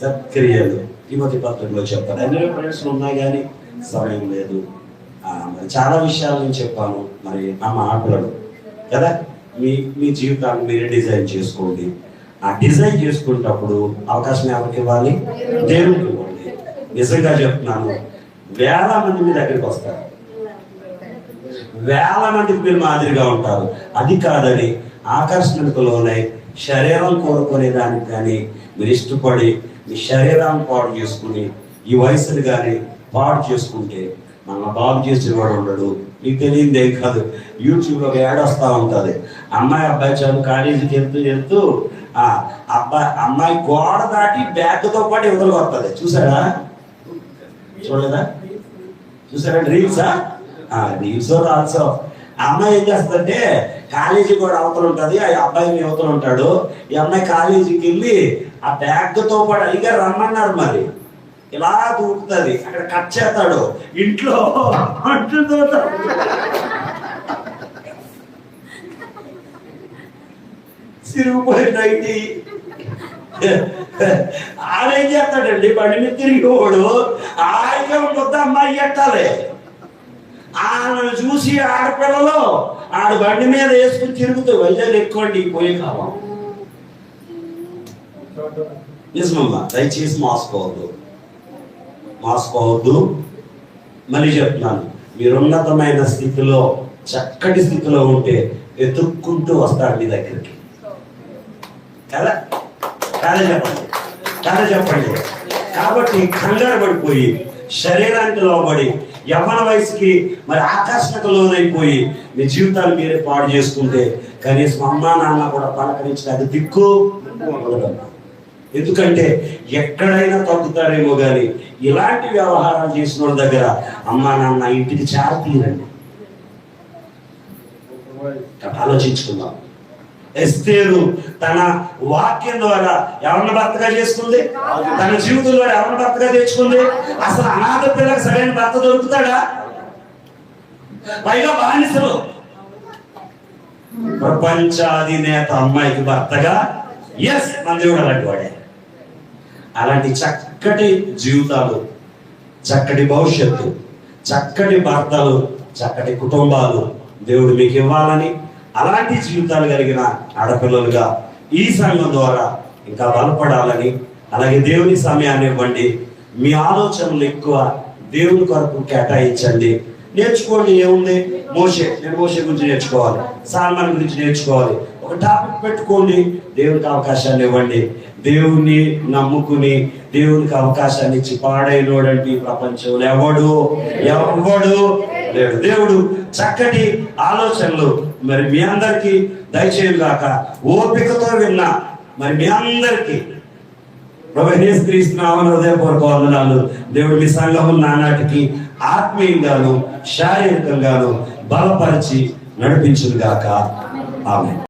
సత్క్రియలు తిమోతి పత్రికలో చెప్పారు. అన్ని ప్రశ్నలు ఉన్నాయి కానీ సమయం లేదు. మరి చాలా విషయాలు నేను చెప్పాను. మరి నా మాటలు కదా, మీ జీవితాన్ని మీరే డిజైన్ చేసుకోండి. ఆ డిజైన్ చేసుకునేటప్పుడు అవకాశం ఎవరికి ఇవ్వాలి? దేవుడికి ఇవ్వండి. నిజంగా చెప్తున్నాను, వేల మంది మీ దగ్గరికి వస్తారు, వేల మందికి మీరు మాదిరిగా ఉంటారు. అది కాదని ఆకర్షణకు లోనై శరీరం కోరుకునే దానికి కానీ మీరు ఇష్టపడి మీ శరీరాన్ని పాడు చేసుకుని ఈ వయసుని కానీ పాడు చేసుకుంటే మన బాగు చేసేవాడు ఉండడు. మీకు తెలియదు ఏం కాదు, యూట్యూబ్లో యాడ్ వస్తూ ఉంటుంది. అబ్బాయి చదువు కాలేజీకి వెళ్తూ అమ్మాయి గోడ దాటి బ్యాగ్తో పాటు ఎదురు వస్తుంది. చూసారా? చూడలేదా? చూసారా? రీల్సా? Reels also. అమ్మాయి ఏం చేస్తుందంటే కాలేజీ కూడా అవతల ఉంటుంది, ఆ అబ్బాయి అవతల ఉంటాడు. ఈ అమ్మాయి కాలేజీకి వెళ్ళి ఆ బ్యాగ్తో పాటు అడిగా రమ్మన్నారు, మరి ఇలా దూకుతుంది. అక్కడ కట్ చేస్తాడు, ఇంట్లో సిరిగిపోయినైటి ఆడేం చేస్తాడండి, బండి మీద తిరిగిపోడు. ఆయన కొత్త అమ్మాయి ఎట్టాలి, ఆయన చూసి ఆడపిల్లలు ఆడ బండి మీద వేసుకుని తిరుగుతూ వైజాగ్ ఎక్కువండి పోయే కాలం. నిజమమ్మా, దయచేసి మోసపోవద్దు. మళ్ళీ చెప్తున్నాను, మీరు ఉన్నతమైన స్థితిలో, చక్కటి స్థితిలో ఉంటే వెతుక్కుంటూ వస్తాడు మీ దగ్గరికి. కదా చెప్పండి. కాబట్టి కంగారు పడిపోయి శరీరానికి లోబడి యవ్వన వయసుకి మరి ఆకర్షణకు లోనైపోయి మీ జీవితాలు మీరే పాడు చేసుకుంటే కనీసం అమ్మా నాన్న కూడా పలకరించడానికి దిక్కు ఉండదమ్మా. ఎందుకంటే ఎక్కడైనా తగ్గుతారేమో కానీ ఇలాంటి వ్యవహారాలు చేసిన వాళ్ళ దగ్గర అమ్మా నాన్న ఇంటికి చేరతీరండి. ఆలోచించుకుందాం. ఎస్తేరు తన వాక్యం ద్వారా ఎవరిని భర్తగా చేసుకుంది? తన జీవితం ద్వారా ఎవరిని భర్తగా తెచ్చుకుంది? అసలు అనాథ పిల్లలకు సరైన భర్త దొరుకుతాడా? పైగా బానిసలు. ప్రపంచాధినేత అమ్మాయికి భర్తగా ఎస్ మన దేవుడు అలాంటి వాడే. అలాంటి చక్కటి జీవితాలు, చక్కటి భవిష్యత్తు, చక్కటి భర్తలు, చక్కటి కుటుంబాలు దేవుడు మీకు ఇవ్వాలని, అలాంటి జీవితాలు కలిగిన ఆడపిల్లలుగా ఈ సంఘం ద్వారా ఇంకా బలపడాలని, అలాగే దేవుని సమయాన్ని ఇవ్వండి. మీ ఆలోచనలు ఎక్కువ దేవుని కొరకు కేటాయించండి. నేర్చుకోండి, ఏముంది? నేను మోషే గురించి నేర్చుకోవాలి, సాల్మాన్ గురించి నేర్చుకోవాలి. ఒక టాపిక్ పెట్టుకోండి, దేవునికి అవకాశాన్ని ఇవ్వండి. దేవుణ్ణి నమ్ముకుని దేవునికి అవకాశాన్ని ఇచ్చి పాడైనోడంటే ఈ ప్రపంచంలో ఎవడు లేడు. దేవుడు చక్కటి ఆలోచనలు మరి మీ అందరికీ దయచేయను గాక. ఓపికతో విన్నా మరి మీ అందరికీ ప్రభువైన యేసుక్రీస్తు నామమున హృదయపూర్వక వందనాలు. దేవుడు మీ సంఘం నానాటికి ఆత్మీయంగాను శారీరకంగాను బలపరిచి నడిపించును గాక. ఆమేన్.